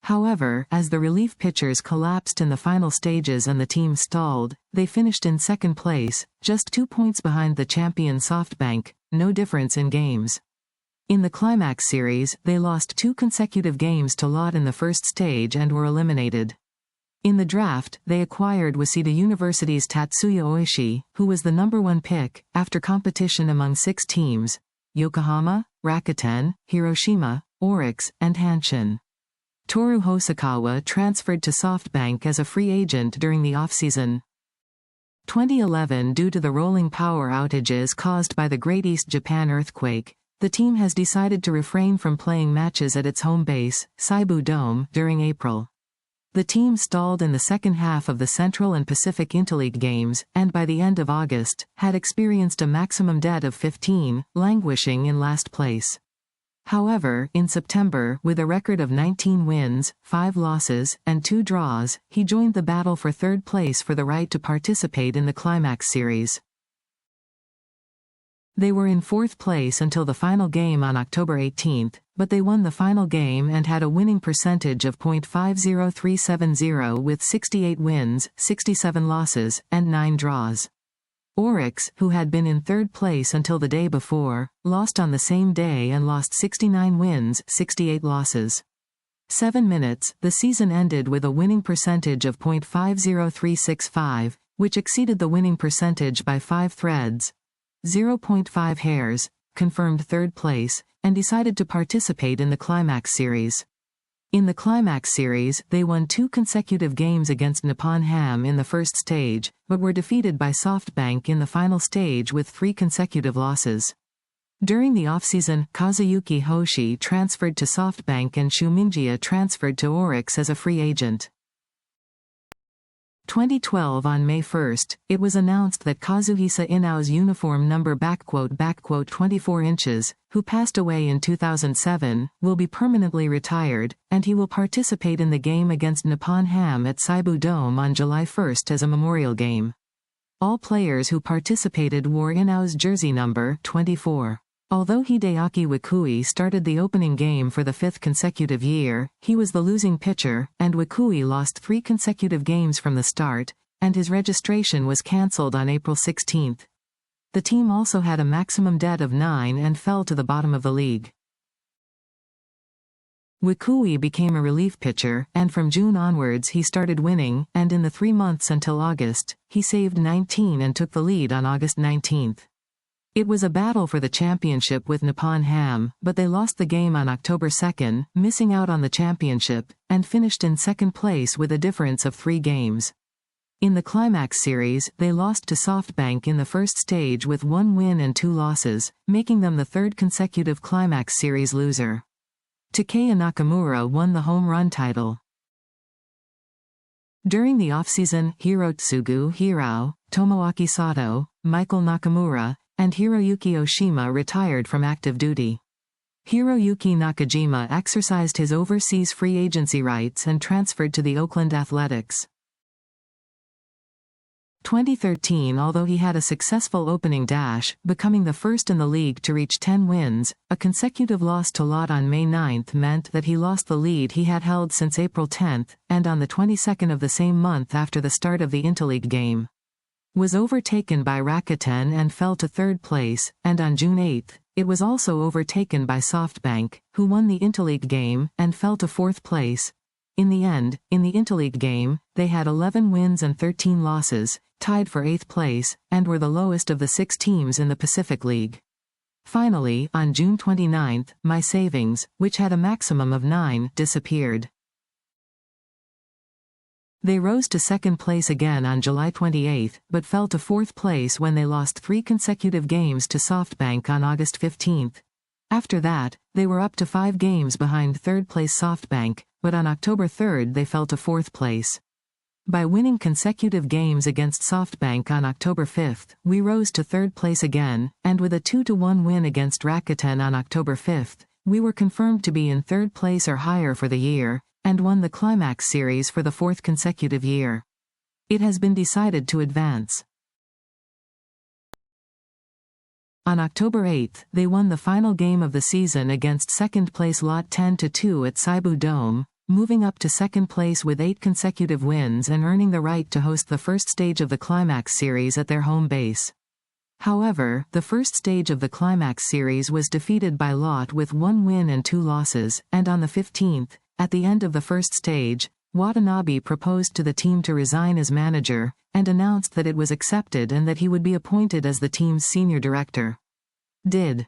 However, as the relief pitchers collapsed in the final stages and the team stalled, they finished in second place, just 2 points behind the champion SoftBank, no difference in games. In the climax series, they lost 2 consecutive games to Lotte in the first stage and were eliminated. In the draft, they acquired Waseda University's Tatsuya Oishi, who was the number 1 pick, after competition among 6 teams: Yokohama, Rakuten, Hiroshima, Orix, and Hanshin. Toru Hosokawa transferred to SoftBank as a free agent during the offseason. 2011 Due to the rolling power outages caused by the Great East Japan earthquake, the team has decided to refrain from playing matches at its home base, Seibu Dome, during April. The team stalled in the second half of the Central and Pacific Interleague games, and by the end of August, had experienced a maximum debt of 15, languishing in last place. However, in September, with a record of 19 wins, 5 losses, and 2 draws, he joined the battle for third place for the right to participate in the climax series. They were in 4th place until the final game on October 18, but they won the final game and had a winning percentage of .50370 with 68 wins, 67 losses, and 9 draws. Orix, who had been in 3rd place until the day before, lost on the same day and lost 69 wins, 68 losses. 7 minutes, the season ended with a winning percentage of .50365, which exceeded the winning percentage by 5 threads, 0.5 hairs, confirmed 3rd place, and decided to participate in the climax series. In the climax series, they won 2 consecutive games against Nippon Ham in the first stage, but were defeated by SoftBank in the final stage with 3 consecutive losses. During the offseason, Kazuyuki Hoshi transferred to SoftBank and Shuminjia transferred to Orix as a free agent. 2012 On May 1st, it was announced that Kazuhisa Inao's uniform number "24 inches, who passed away in 2007, will be permanently retired, and he will participate in the game against Nippon Ham at Seibu Dome on July 1st as a memorial game. All players who participated wore Inao's jersey number 24. Although Hideaki Wakui started the opening game for the fifth consecutive year, he was the losing pitcher, and Wakui lost 3 consecutive games from the start, and his registration was cancelled on April 16. The team also had a maximum debt of 9 and fell to the bottom of the league. Wakui became a relief pitcher, and from June onwards he started winning, and in the 3 months until August, he saved 19 and took the lead on August 19. It was a battle for the championship with Nippon Ham, but they lost the game on October 2, missing out on the championship, and finished in second place with a difference of 3 games. In the Climax Series, they lost to SoftBank in the first stage with 1 win and 2 losses, making them the 3rd consecutive Climax Series loser. Takeya Nakamura won the home run title. During the offseason, Hirotsugu Hirao, Tomoaki Sato, Michael Nakamura, and Hiroyuki Oshima retired from active duty. Hiroyuki Nakajima exercised his overseas free agency rights and transferred to the Oakland Athletics. 2013 Although he had a successful opening dash, becoming the first in the league to reach 10 wins, a consecutive loss to Lotte on May 9 meant that he lost the lead he had held since April 10, and on the 22nd of the same month after the start of the Interleague game, was overtaken by Rakuten and fell to 3rd place, and on June 8, it was also overtaken by SoftBank, who won the Interleague game, and fell to 4th place. In the end, in the Interleague game, they had 11 wins and 13 losses, tied for 8th place, and were the lowest of the 6 teams in the Pacific League. Finally, on June 29, my savings, which had a maximum of 9, disappeared. They rose to 2nd place again on July 28, but fell to 4th place when they lost 3 consecutive games to SoftBank on August 15. After that, they were up to 5 games behind 3rd place SoftBank, but on October 3 they fell to 4th place. By winning consecutive games against SoftBank on October 5, we rose to 3rd place again, and with a 2-1 win against Rakuten on October 5, we were confirmed to be in 3rd place or higher for the year, and won the Climax Series for the 4th consecutive year. It has been decided to advance. On October 8, they won the final game of the season against 2nd place Lotte 10-2 at Seibu Dome, moving up to 2nd place with 8 consecutive wins and earning the right to host the first stage of the Climax Series at their home base. However, the first stage of the Climax Series was defeated by Lotte with 1 win and 2 losses, and on the 15th, at the end of the first stage, Watanabe proposed to the team to resign as manager, and announced that it was accepted and that he would be appointed as the team's senior director. Did.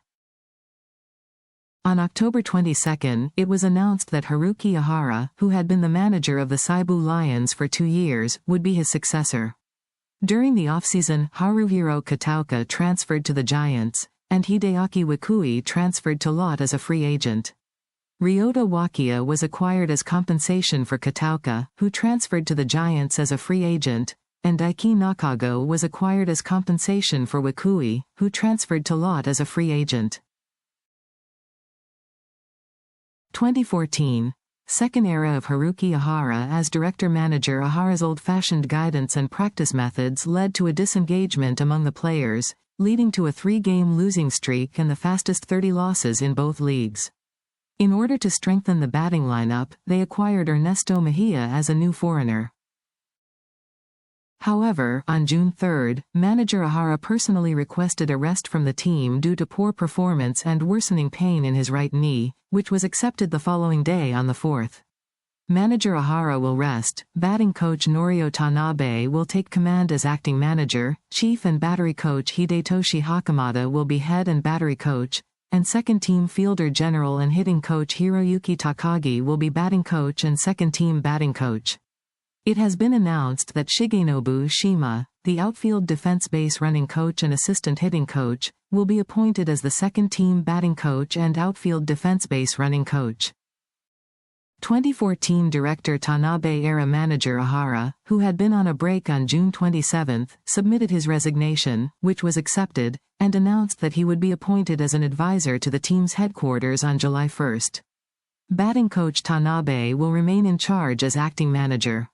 On October 22, it was announced that Haruki Ihara, who had been the manager of the Seibu Lions for 2 years, would be his successor. During the offseason, Haruhiro Kataoka transferred to the Giants, and Hideaki Wakui transferred to Lotte as a free agent. Ryota Wakia was acquired as compensation for Kataoka, who transferred to the Giants as a free agent, and Daiki Nakago was acquired as compensation for Wakui, who transferred to Lotte as a free agent. 2014. Second era of Haruki Ihara as director-manager. Ihara's old-fashioned guidance and practice methods led to a disengagement among the players, leading to a 3-game losing streak and the fastest 30 losses in both leagues. In order to strengthen the batting lineup, they acquired Ernesto Mejia as a new foreigner. However, on June 3, manager Ihara personally requested a rest from the team due to poor performance and worsening pain in his right knee, which was accepted the following day on the 4th. Manager Ihara will rest, batting coach Norio Tanabe will take command as acting manager, chief and battery coach Hidetoshi Hakamada will be head and battery coach, and second-team fielder general and hitting coach Hiroyuki Takagi will be batting coach and second-team batting coach. It has been announced that Shigenobu Shima, the outfield defense base running coach and assistant hitting coach, will be appointed as the second-team batting coach and outfield defense base running coach. 2014 director Tanabe-era manager Ahara, who had been on a break on June 27, submitted his resignation, which was accepted, and announced that he would be appointed as an advisor to the team's headquarters on July 1. Batting coach Tanabe will remain in charge as acting manager.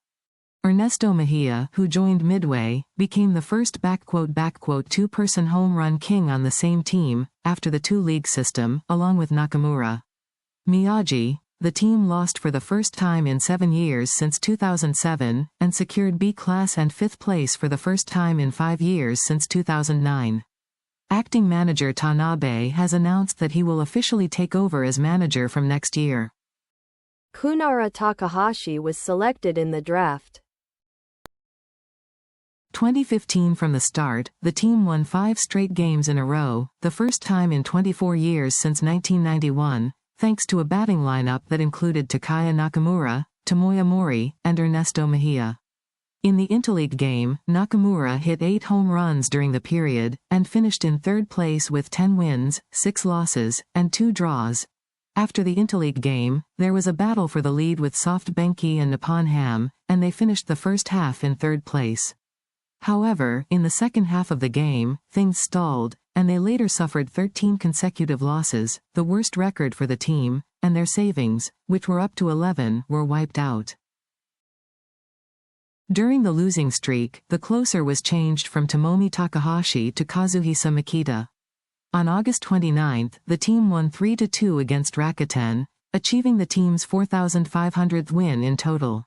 Ernesto Mejia, who joined midway, became the first "two-person home run king on the same team, after the two-league system, along with Nakamura. Miyagi, the team lost for the first time in 7 years since 2007, and secured B-class and 5th place for the first time in 5 years since 2009. Acting manager Tanabe has announced that he will officially take over as manager from next year. Kunara Takahashi was selected in the draft. 2015 From the start, the team won 5 straight games in a row, the first time in 24 years since 1991, thanks to a batting lineup that included Takaya Nakamura, Tomoya Mori, and Ernesto Mejia. In the interleague game, Nakamura hit 8 home runs during the period, and finished in third place with 10 wins, 6 losses, and 2 draws. After the interleague game, there was a battle for the lead with SoftBank and Nippon Ham, and they finished the first half in third place. However, in the second half of the game, things stalled, and they later suffered 13 consecutive losses, the worst record for the team, and their savings, which were up to 11, were wiped out. During the losing streak, the closer was changed from Tomomi Takahashi to Kazuhisa Makita. On August 29, the team won 3-2 against Rakuten, achieving the team's 4,500th win in total.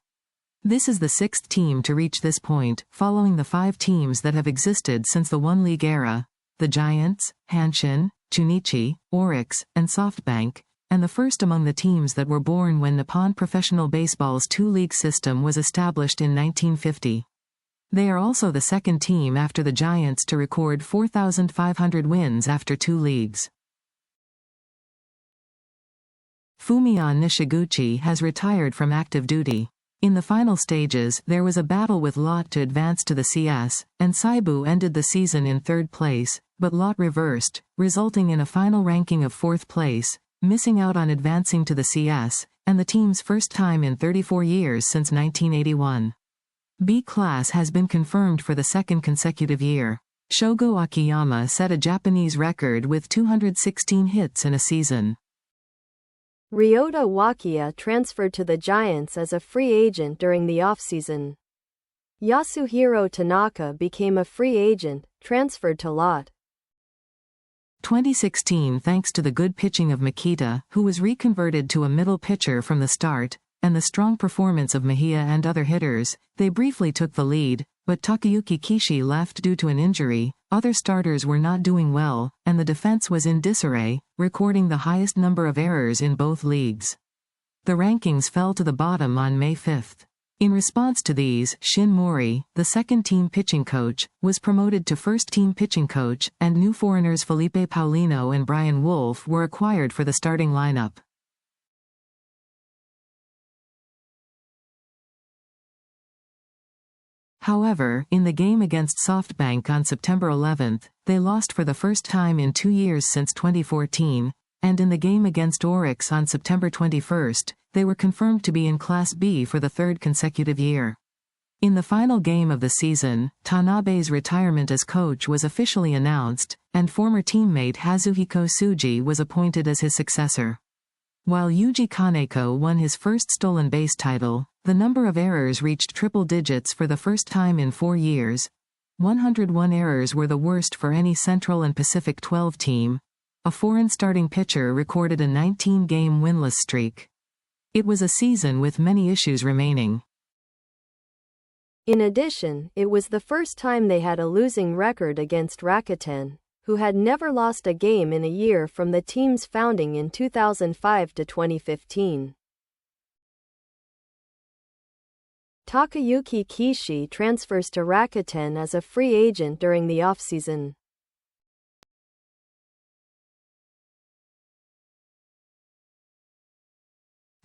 This is the 6th team to reach this point, following the 5 teams that have existed since the one-league era: the Giants, Hanshin, Chunichi, Orix, and SoftBank, and the first among the teams that were born when Nippon Professional Baseball's two-league system was established in 1950. They are also the second team after the Giants to record 4,500 wins after 2 leagues. Fumiya Nishiguchi has retired from active duty. In the final stages, there was a battle with Lotte to advance to the CS, and Seibu ended the season in 3rd place, but Lotte reversed, resulting in a final ranking of 4th place, missing out on advancing to the CS, and the team's first time in 34 years since 1981. B-class has been confirmed for the 2nd consecutive year. Shogo Akiyama set a Japanese record with 216 hits in a season. Ryota Wakia transferred to the Giants as a free agent during the offseason. Yasuhiro Tanaka became a free agent, transferred to Lotte. 2016 Thanks to the good pitching of Makita, who was reconverted to a middle pitcher from the start, and the strong performance of Mejia and other hitters, they briefly took the lead, but Takayuki Kishi left due to an injury, other starters were not doing well, and the defense was in disarray, recording the highest number of errors in both leagues. The rankings fell to the bottom on May 5. In response to these, Shin Mori, the second-team pitching coach, was promoted to first-team pitching coach, and new foreigners Felipe Paulino and Brian Wolf were acquired for the starting lineup. However, in the game against SoftBank on September 11, they lost for the first time in 2 years since 2014, and in the game against Orix on September 21, they were confirmed to be in Class B for the 3rd consecutive year. In the final game of the season, Tanabe's retirement as coach was officially announced, and former teammate Hazuhiko Tsuji was appointed as his successor. While Yuji Kaneko won his first stolen base title, the number of errors reached triple digits for the first time in 4 years. 101 errors were the worst for any Central and Pacific 12 team. A foreign starting pitcher recorded a 19-game winless streak. It was a season with many issues remaining. In addition, it was the first time they had a losing record against Rakuten, who had never lost a game in a year from the team's founding in 2005 to 2015. Takayuki Kishi transfers to Rakuten as a free agent during the offseason.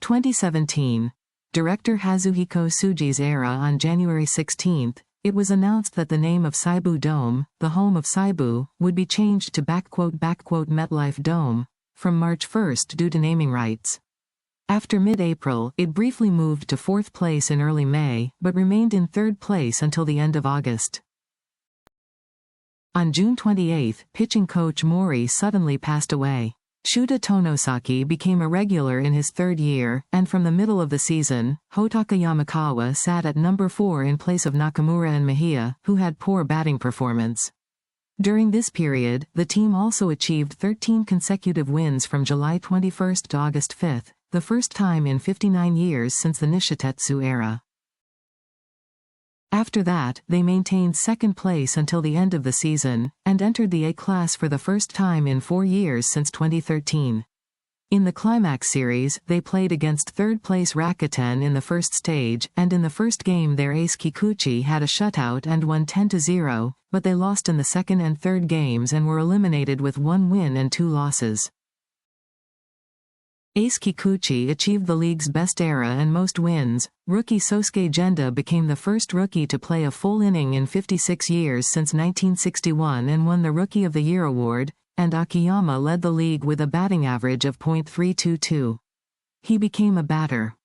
(2017) Director Hazuhiko Tsuji's era. On January 16, it was announced that the name of Seibu Dome, the home of Seibu, would be changed to "MetLife Dome" from March 1 due to naming rights. After mid-April, it briefly moved to 4th place in early May, but remained in 3rd place until the end of August. On June 28, pitching coach Mori suddenly passed away. Shuta Tonosaki became a regular in his 3rd year, and from the middle of the season, Hotaka Yamakawa sat at number 4 in place of Nakamura and Mejia, who had poor batting performance. During this period, the team also achieved 13 consecutive wins from July 21 to August 5, the first time in 59 years since the Nishitetsu era. After that, they maintained 2nd place until the end of the season, and entered the A-class for the first time in 4 years since 2013. In the climax series, they played against 3rd-place Rakuten in the first stage, and in the first game their ace Kikuchi had a shutout and won 10-0, but they lost in the second and third games and were eliminated with 1 win and 2 losses. Ace Kikuchi achieved the league's best era and most wins. Rookie Sosuke Genda became the first rookie to play a full inning in 56 years since 1961 and won the Rookie of the Year award, and Akiyama led the league with a batting average of .322. He became a batter.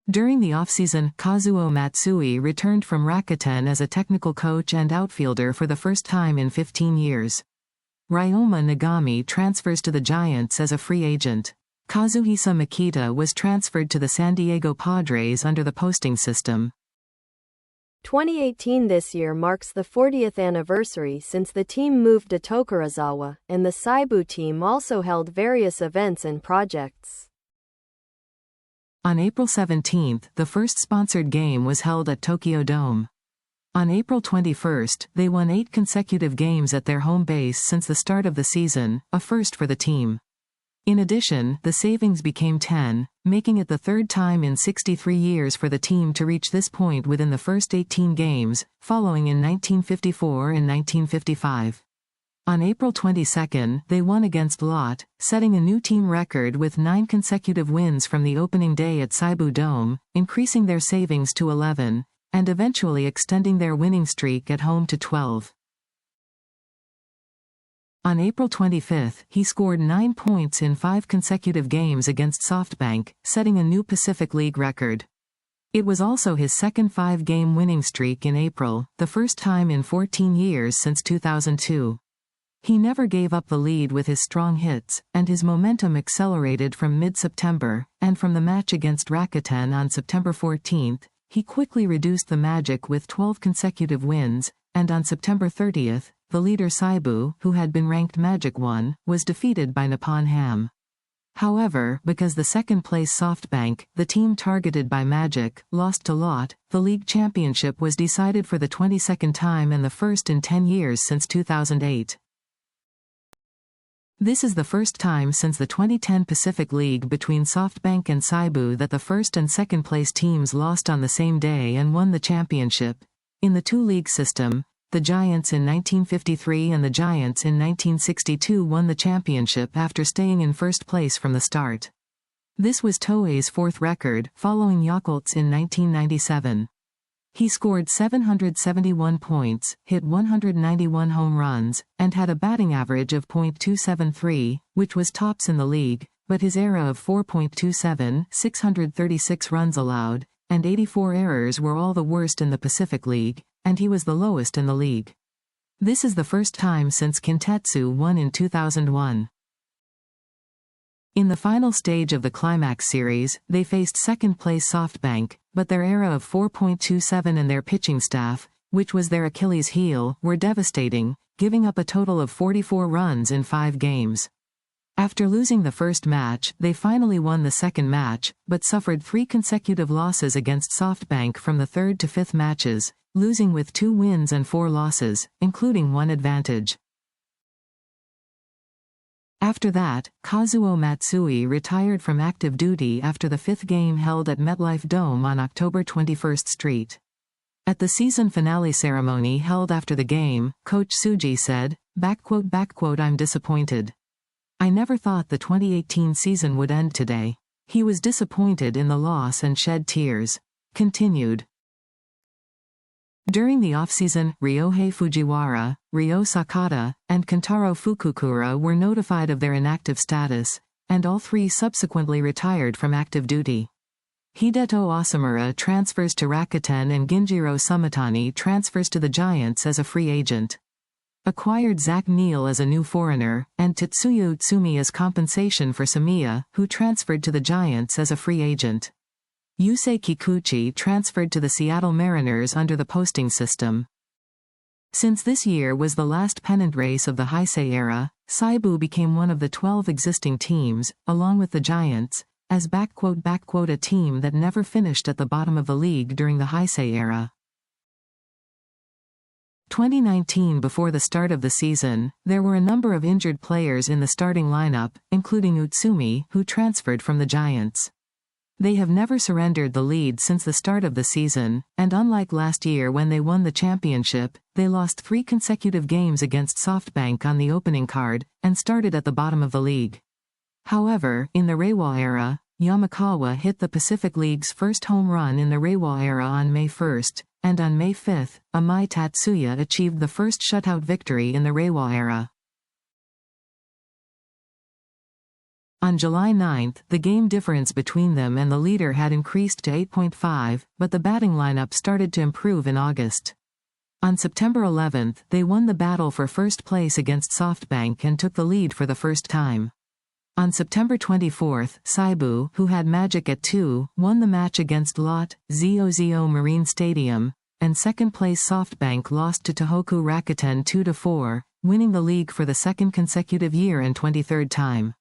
During the offseason, Kazuo Matsui returned from Rakuten as a technical coach and outfielder for the first time in 15 years. Ryoma Nagami transfers to the Giants as a free agent. Kazuhisa Makita was transferred to the San Diego Padres under the posting system. 2018 this year marks the 40th anniversary since the team moved to Tokorozawa, and the Seibu team also held various events and projects. On April 17, the first sponsored game was held at Tokyo Dome. On April 21, they won 8 consecutive games at their home base since the start of the season, a first for the team. In addition, the savings became 10, making it the 3rd time in 63 years for the team to reach this point within the first 18 games, following in 1954 and 1955. On April 22, they won against Lotte, setting a new team record with 9 consecutive wins from the opening day at Seibu Dome, increasing their savings to 11, and eventually extending their winning streak at home to 12. On April 25, he scored 9 points in 5 consecutive games against SoftBank, setting a new Pacific League record. It was also his second 5-game winning streak in April, the first time in 14 years since 2002. He never gave up the lead with his strong hits, and his momentum accelerated from mid-September, and from the match against Rakuten on September 14, he quickly reduced the magic with 12 consecutive wins, and on September 30, the leader Seibu, who had been ranked Magic 1, was defeated by Nippon Ham. However, because the second-place SoftBank, the team targeted by Magic, lost to Lotte, the league championship was decided for the 22nd time and the first in 10 years since 2008. This is the first time since the 2010 Pacific League between SoftBank and Seibu that the first and second-place teams lost on the same day and won the championship. In the two-league system, the Giants in 1953 and the Giants in 1962 won the championship after staying in first place from the start. This was Toei's 4th record, following Yakult's in 1997. He scored 771 points, hit 191 home runs, and had a batting average of .273, which was tops in the league, but his ERA of 4.27, 636 runs allowed, and 84 errors were all the worst in the Pacific League, and he was the lowest in the league. This is the first time since Kintetsu won in 2001. In the final stage of the climax series, they faced second-place SoftBank, but their ERA of 4.27 and their pitching staff, which was their Achilles heel, were devastating, giving up a total of 44 runs in 5 games. After losing the first match, they finally won the second match, but suffered 3 consecutive losses against SoftBank from the 3rd to 5th matches, losing with 2 wins and 4 losses, including 1 advantage. After that, Kazuo Matsui retired from active duty after the 5th game held at MetLife Dome on October 21 Street. At the season finale ceremony held after the game, Coach Tsuji said, "I'm disappointed. I never thought the 2018 season would end today." He was disappointed in the loss and shed tears. Continued. During the offseason, Ryohei Fujiwara, Ryo Sakata, and Kentaro Fukukura were notified of their inactive status, and all three subsequently retired from active duty. Hideto Osamura transfers to Rakuten and Ginjiro Sumitani transfers to the Giants as a free agent. Acquired Zach Neal as a new foreigner, and Tetsuya Utsumi as compensation for Samiya, who transferred to the Giants as a free agent. Yusei Kikuchi transferred to the Seattle Mariners under the posting system. Since this year was the last pennant race of the Heisei era, Seibu became one of the 12 existing teams, along with the Giants, as a team that never finished at the bottom of the league during the Heisei era. 2019. Before the start of the season, there were a number of injured players in the starting lineup, including Utsumi, who transferred from the Giants. They have never surrendered the lead since the start of the season, and unlike last year when they won the championship, they lost 3 consecutive games against SoftBank on the opening card, and started at the bottom of the league. However, in the Reiwa era, Yamakawa hit the Pacific League's first home run in the Reiwa era on May 1st, and on May 5th, Amai Tatsuya achieved the first shutout victory in the Reiwa era. On July 9, the game difference between them and the leader had increased to 8.5, but the batting lineup started to improve in August. On September 11, they won the battle for first place against SoftBank and took the lead for the first time. On September 24, Seibu, who had Magic at 2, won the match against Lot Zozo Marine Stadium, and second-place SoftBank lost to Tohoku Rakuten 2-4, winning the league for the second consecutive year and 23rd time.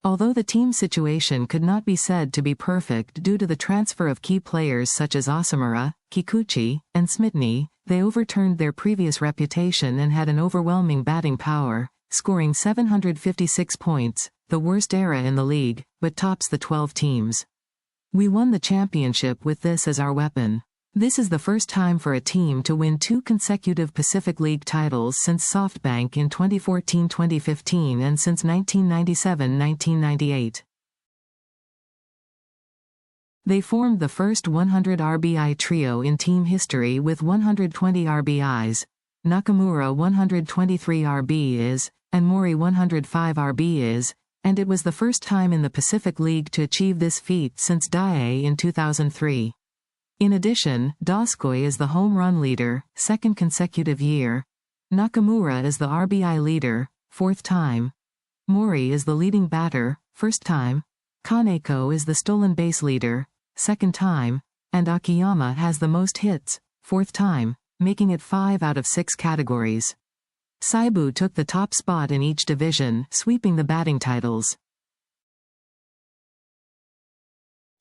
Although the team situation could not be said to be perfect due to the transfer of key players such as Osamura, Kikuchi, and Smitny, they overturned their previous reputation and had an overwhelming batting power, scoring 756 points, the worst era in the league, but tops the 12 teams. We won the championship with this as our weapon. This is the first time for a team to win 2 consecutive Pacific League titles since SoftBank in 2014-2015 and since 1997-1998. They formed the first 100 RBI trio in team history with 120 RBIs, Nakamura 123 RBIs, and Mori 105 RBIs, and it was the first time in the Pacific League to achieve this feat since Daiei in 2003. In addition, Doskoi is the home run leader, 2nd consecutive year. Nakamura is the RBI leader, 4th time. Mori is the leading batter, 1st time. Kaneko is the stolen base leader, 2nd time. And Akiyama has the most hits, 4th time, making it 5 out of 6 categories. Seibu took the top spot in each division, sweeping the batting titles.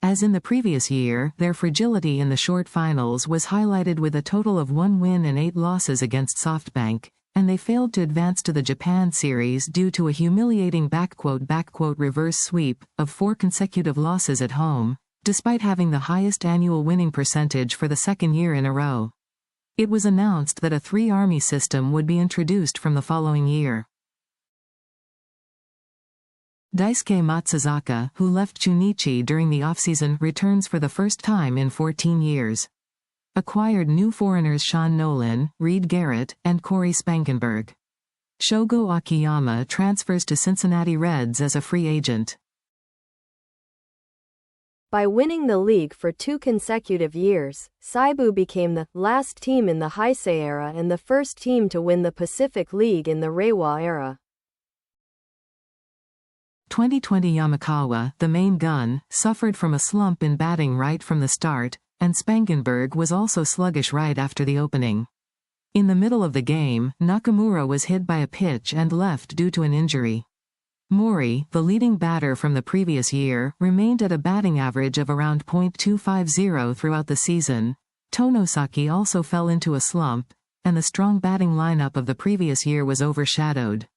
As in the previous year, their fragility in the short finals was highlighted with a total of 1 win and 8 losses against SoftBank, and they failed to advance to the Japan series due to a humiliating reverse sweep of 4 consecutive losses at home, despite having the highest annual winning percentage for the 2nd year in a row. It was announced that a 3-army system would be introduced from the following year. Daisuke Matsuzaka, who left Chunichi during the offseason, returns for the first time in 14 years. Acquired new foreigners Sean Nolan, Reed Garrett, and Corey Spangenberg. Shogo Akiyama transfers to Cincinnati Reds as a free agent. By winning the league for 2 consecutive years, Seibu became the last team in the Heisei era and the first team to win the Pacific League in the Reiwa era. 2020 Yamakawa, the main gun, suffered from a slump in batting right from the start, and Spangenberg was also sluggish right after the opening. In the middle of the game, Nakamura was hit by a pitch and left due to an injury. Mori, the leading batter from the previous year, remained at a batting average of around .250 throughout the season. Tonosaki also fell into a slump, and the strong batting lineup of the previous year was overshadowed.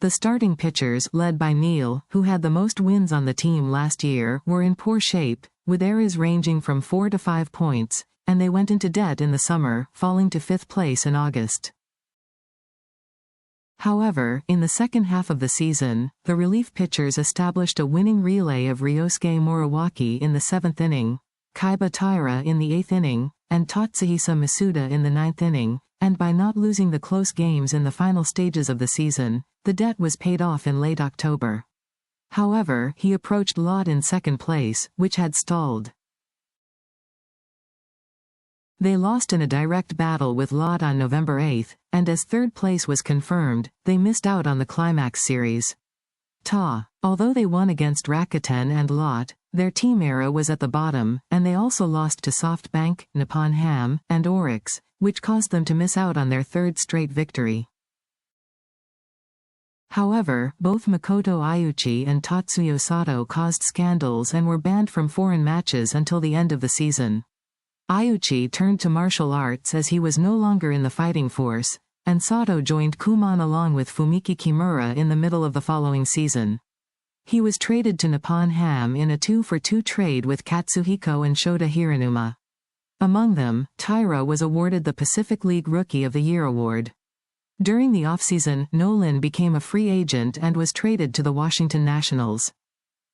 The starting pitchers, led by Neal, who had the most wins on the team last year, were in poor shape, with errors ranging from 4 to 5 points, and they went into debt in the summer, falling to 5th place in August. However, in the second half of the season, the relief pitchers established a winning relay of Ryosuke Moriwaki in the 7th inning, Kaiba Taira in the 8th inning, and Tatsuhisa Masuda in the 9th inning, and by not losing the close games in the final stages of the season, the debt was paid off in late October. However, he approached Lot in second place, which had stalled. They lost in a direct battle with Lot on November 8, and as third place was confirmed, they missed out on the climax series. Although they won against Rakuten and Lot, their team era was at the bottom, and they also lost to SoftBank, Nippon Ham, and Orix, which caused them to miss out on their third straight victory. However, both Makoto Iuchi and Tatsuya Sato caused scandals and were banned from foreign matches until the end of the season. Iuchi turned to martial arts as he was no longer in the fighting force, and Sato joined Kumon along with Fumiki Kimura in the middle of the following season. He was traded to Nippon Ham in a 2-for-2 trade with Katsuhiko and Shota Hiranuma. Among them, Taira was awarded the Pacific League Rookie of the Year award. During the offseason, Nolan became a free agent and was traded to the Washington Nationals.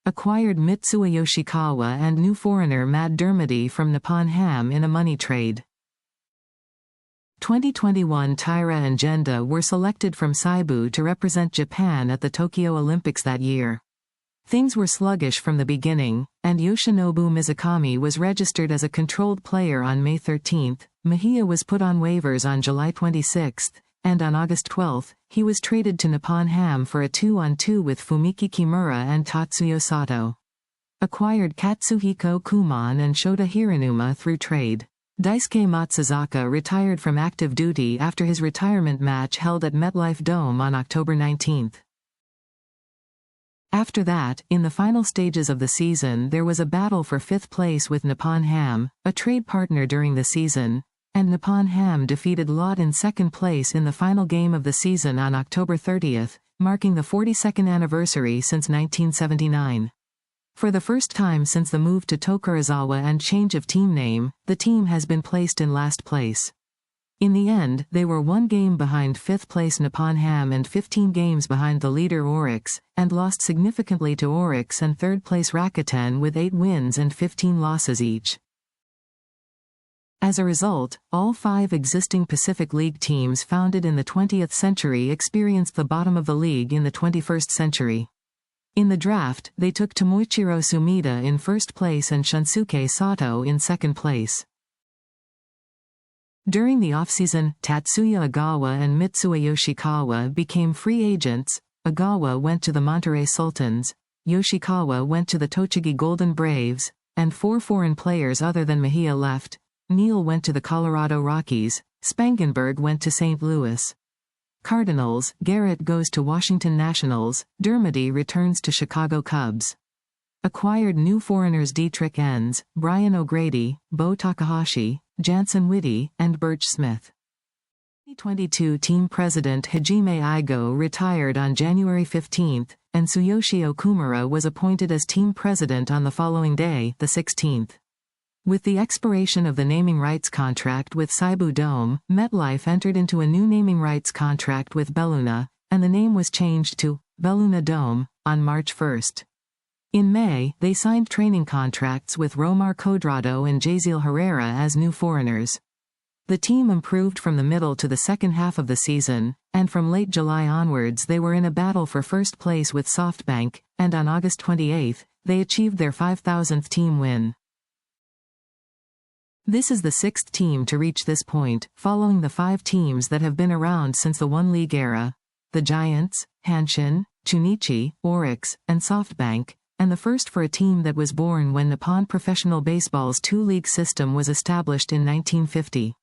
Acquired Mitsuo Yoshikawa and new foreigner Matt Dermody from Nippon Ham in a money trade. 2021 Taira and Genda were selected from Seibu to represent Japan at the Tokyo Olympics that year. Things were sluggish from the beginning, and Yoshinobu Mizukami was registered as a controlled player on May 13, Mejia was put on waivers on July 26, and on August 12, he was traded to Nippon Ham for a 2-on-2 with Fumiki Kimura and Tatsuya Sato. Acquired Katsuhiko Kumon and Shota Hiranuma through trade. Daisuke Matsuzaka retired from active duty after his retirement match held at MetLife Dome on October 19. After that, in the final stages of the season there was a battle for fifth place with Nippon Ham, a trade partner during the season, and Nippon Ham defeated Lot in second place in the final game of the season on October 30, marking the 42nd anniversary since 1979. For the first time since the move to Tokorozawa and change of team name, the team has been placed in last place. In the end, they were 1 game behind fifth place Nippon Ham and 15 games behind the leader Orix, and lost significantly to Orix and third place Rakuten with 8 wins and 15 losses each. As a result, all 5 existing Pacific League teams founded in the 20th century experienced the bottom of the league in the 21st century. In the draft, they took Tomoichiro Sumida in first place and Shunsuke Sato in second place. During the offseason, Tatsuya Agawa and Mitsuo Yoshikawa became free agents. Agawa went to the Monterey Sultans, Yoshikawa went to the Tochigi Golden Braves, and 4 foreign players other than Mejia left. Neal went to the Colorado Rockies, Spangenberg went to St. Louis Cardinals, Garrett goes to Washington Nationals, Dermody returns to Chicago Cubs. Acquired new foreigners Dietrich Enns, Brian O'Grady, Bo Takahashi, Jansen Whitty, and Birch Smith. 2022 team president Hajime Igo retired on January 15, and Tsuyoshi Okumura was appointed as team president on the following day, the 16th. With the expiration of the naming rights contract with Seibu Dome, MetLife entered into a new naming rights contract with Belluna, and the name was changed to Belluna Dome on March 1. In May, they signed training contracts with Romar Codrado and Jaziel Herrera as new foreigners. The team improved from the middle to the second half of the season, and from late July onwards they were in a battle for first place with SoftBank, and on August 28, they achieved their 5,000th team win. This is the 6th team to reach this point, following the 5 teams that have been around since the One League era: the Giants, Hanshin, Chunichi, Orix, and SoftBank, and the first for a team that was born when Nippon Professional Baseball's 2-league system was established in 1950.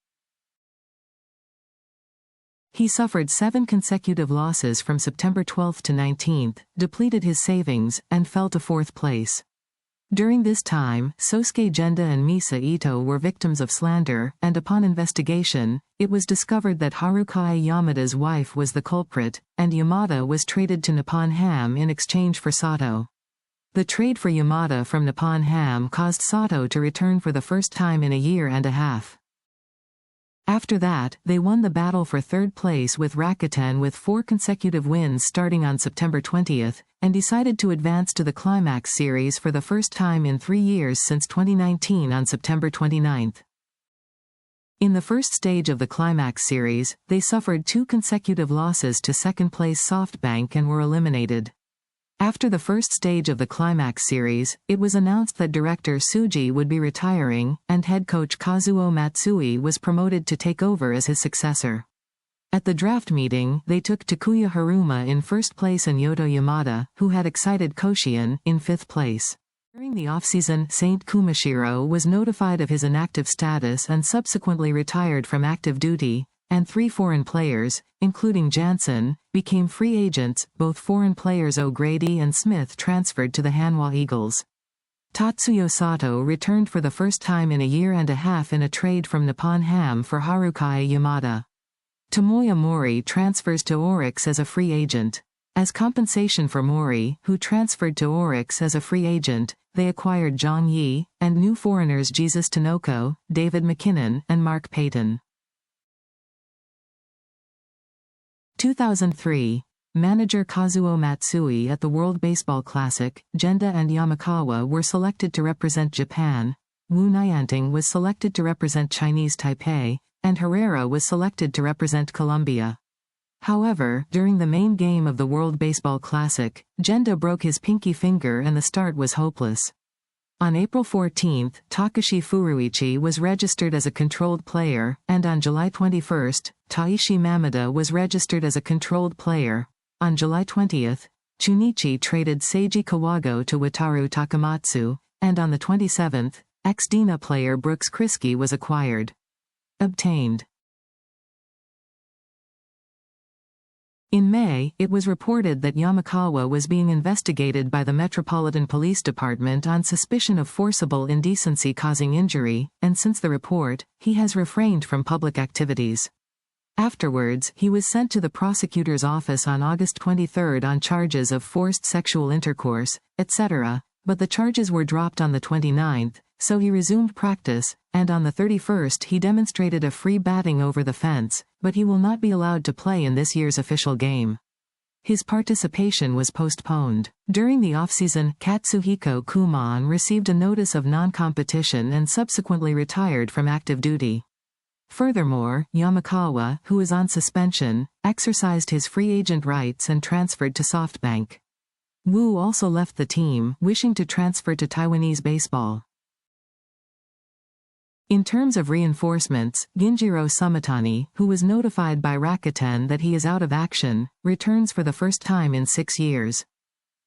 He suffered 7 consecutive losses from September 12 to 19, depleted his savings, and fell to 4th place. During this time, Sosuke Genda and Misa Ito were victims of slander, and upon investigation, it was discovered that Harukai Yamada's wife was the culprit, and Yamada was traded to Nippon Ham in exchange for Sato. The trade for Yamada from Nippon Ham caused Sato to return for the first time in a year and a half. After that, they won the battle for third place with Rakuten with 4 consecutive wins starting on September 20, and decided to advance to the climax series for the first time in 3 years since 2019 on September 29. In the first stage of the climax series, they suffered 2 consecutive losses to second-place SoftBank and were eliminated. After the first stage of the climax series, it was announced that director Tsuji would be retiring, and head coach Kazuo Matsui was promoted to take over as his successor. At the draft meeting, they took Takuya Haruma in first place and Yoto Yamada, who had excited Koshian, in fifth place. During the offseason, Saint Kumashiro was notified of his inactive status and subsequently retired from active duty, and 3 foreign players, including Jansen, became free agents. Both foreign players O'Grady and Smith transferred to the Hanwha Eagles. Tatsuyo Sato returned for the first time in a year and a half in a trade from Nippon Ham for Harukai Yamada. Tomoya Mori transfers to Oryx as a free agent. As compensation for Mori, who transferred to Oryx as a free agent, they acquired Zhang Yi, and new foreigners Jesus Tanoko, David McKinnon, and Mark Payton. 2003. Manager Kazuo Matsui at the World Baseball Classic, Genda and Yamakawa were selected to represent Japan, Wu Nianting was selected to represent Chinese Taipei, and Herrera was selected to represent Colombia. However, during the main game of the World Baseball Classic, Genda broke his pinky finger and the start was hopeless. On April 14, Takashi Furuichi was registered as a controlled player, and on July 21, Taishi Mamada was registered as a controlled player. On July 20, Chunichi traded Seiji Kawago to Wataru Takamatsu, and on the 27th, ex-Dina player Brooks Kriske was acquired. Obtained. In May, it was reported that Yamakawa was being investigated by the Metropolitan Police Department on suspicion of forcible indecency causing injury, and since the report, he has refrained from public activities. Afterwards, he was sent to the prosecutor's office on August 23 on charges of forced sexual intercourse, etc., but the charges were dropped on the 29th, so he resumed practice, and on the 31st he demonstrated a free batting over the fence, but he will not be allowed to play in this year's official game. His participation was postponed. During the offseason, Katsuhiko Kumon received a notice of non-competition and subsequently retired from active duty. Furthermore, Yamakawa, who is on suspension, exercised his free agent rights and transferred to SoftBank. Wu also left the team, wishing to transfer to Taiwanese baseball. In terms of reinforcements, Ginjiro Sumitani, who was notified by Rakuten that he is out of action, returns for the first time in 6 years.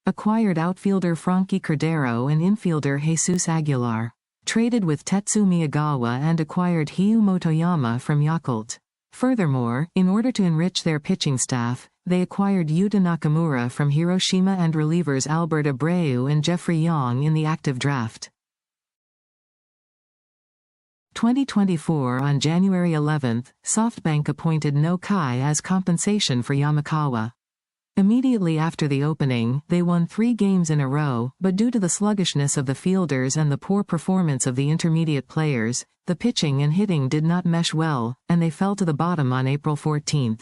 Acquired outfielder Frankie Cordero and infielder Jesus Aguilar. Traded with Tetsu Miyagawa and acquired Hiyu Motoyama from Yakult. Furthermore, in order to enrich their pitching staff, they acquired Yuta Nakamura from Hiroshima and relievers Albert Abreu and Jeffrey Young in the active draft. 2024. On January 11, SoftBank appointed No Kai as compensation for Yamakawa. Immediately after the opening, they won 3 games in a row, but due to the sluggishness of the fielders and the poor performance of the intermediate players, the pitching and hitting did not mesh well, and they fell to the bottom on April 14.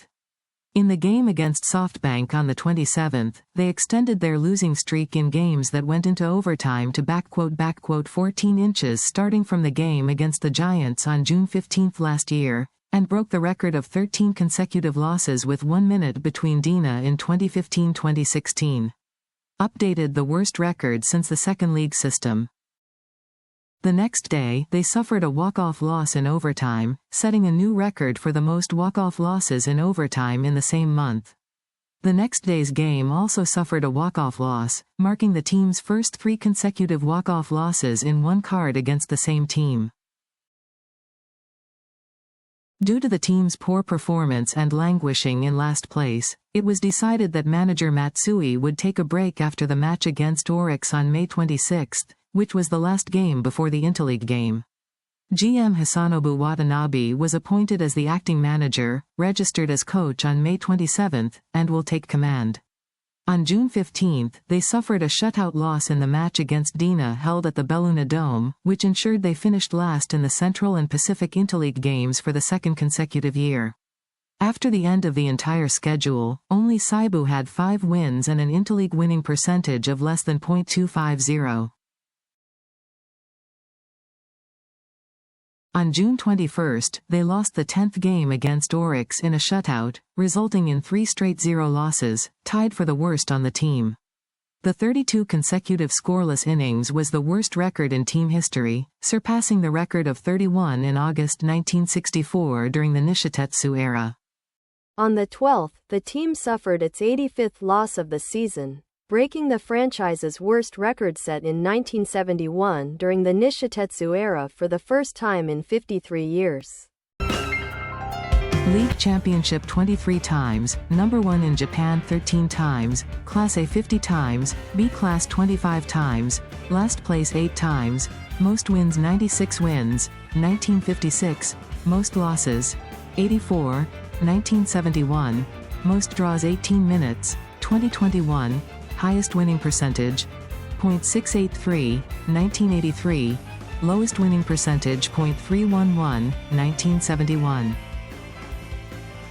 In the game against SoftBank on the 27th, they extended their losing streak in games that went into overtime to 14 inches starting from the game against the Giants on June 15 last year, and broke the record of 13 consecutive losses with 1 minute between Dina in 2015-2016. Updated the worst record since the second league system. The next day, they suffered a walk-off loss in overtime, setting a new record for the most walk-off losses in overtime in the same month. The next day's game also suffered a walk-off loss, marking the team's first 3 consecutive walk-off losses in one card against the same team. Due to the team's poor performance and languishing in last place, it was decided that manager Matsui would take a break after the match against Oryx on May 26, which was the last game before the Interleague game. GM Hisanobu Watanabe was appointed as the acting manager, registered as coach on May 27, and will take command. On June 15, they suffered a shutout loss in the match against Dina held at the Belluna Dome, which ensured they finished last in the Central and Pacific Interleague games for the second consecutive year. After the end of the entire schedule, only Seibu had 5 wins and an Interleague winning percentage of less than .250. On June 21st, they lost the 10th game against Oryx in a shutout, resulting in 3 straight 0 losses, tied for the worst on the team. The 32 consecutive scoreless innings was the worst record in team history, surpassing the record of 31 in August 1964 during the Nishitetsu era. On the 12th, the team suffered its 85th loss of the season, breaking the franchise's worst record set in 1971 during the Nishitetsu era for the first time in 53 years. League Championship 23 times, number 1 in Japan 13 times, Class A 50 times, B Class 25 times, last place 8 times, most wins 96 wins, 1956, most losses, 84, 1971, most draws 18 minutes, 2021, highest winning percentage, .683, 1983, lowest winning percentage .311, 1971.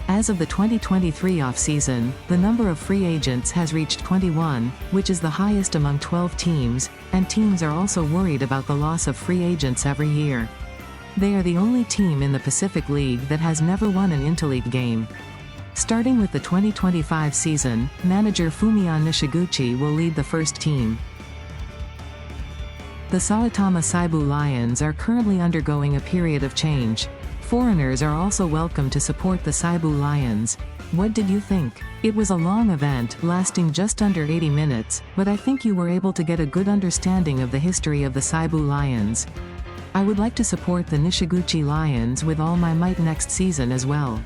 As of the 2023 off-season, the number of free agents has reached 21, which is the highest among 12 teams, and teams are also worried about the loss of free agents every year. They are the only team in the Pacific League that has never won an interleague game. Starting with the 2025 season, manager Fumiya Nishiguchi will lead the first team. The Saitama Seibu Lions are currently undergoing a period of change. Foreigners are also welcome to support the Seibu Lions. What did you think? It was a long event, lasting just under 80 minutes, but I think you were able to get a good understanding of the history of the Seibu Lions. I would like to support the Nishiguchi Lions with all my might next season as well.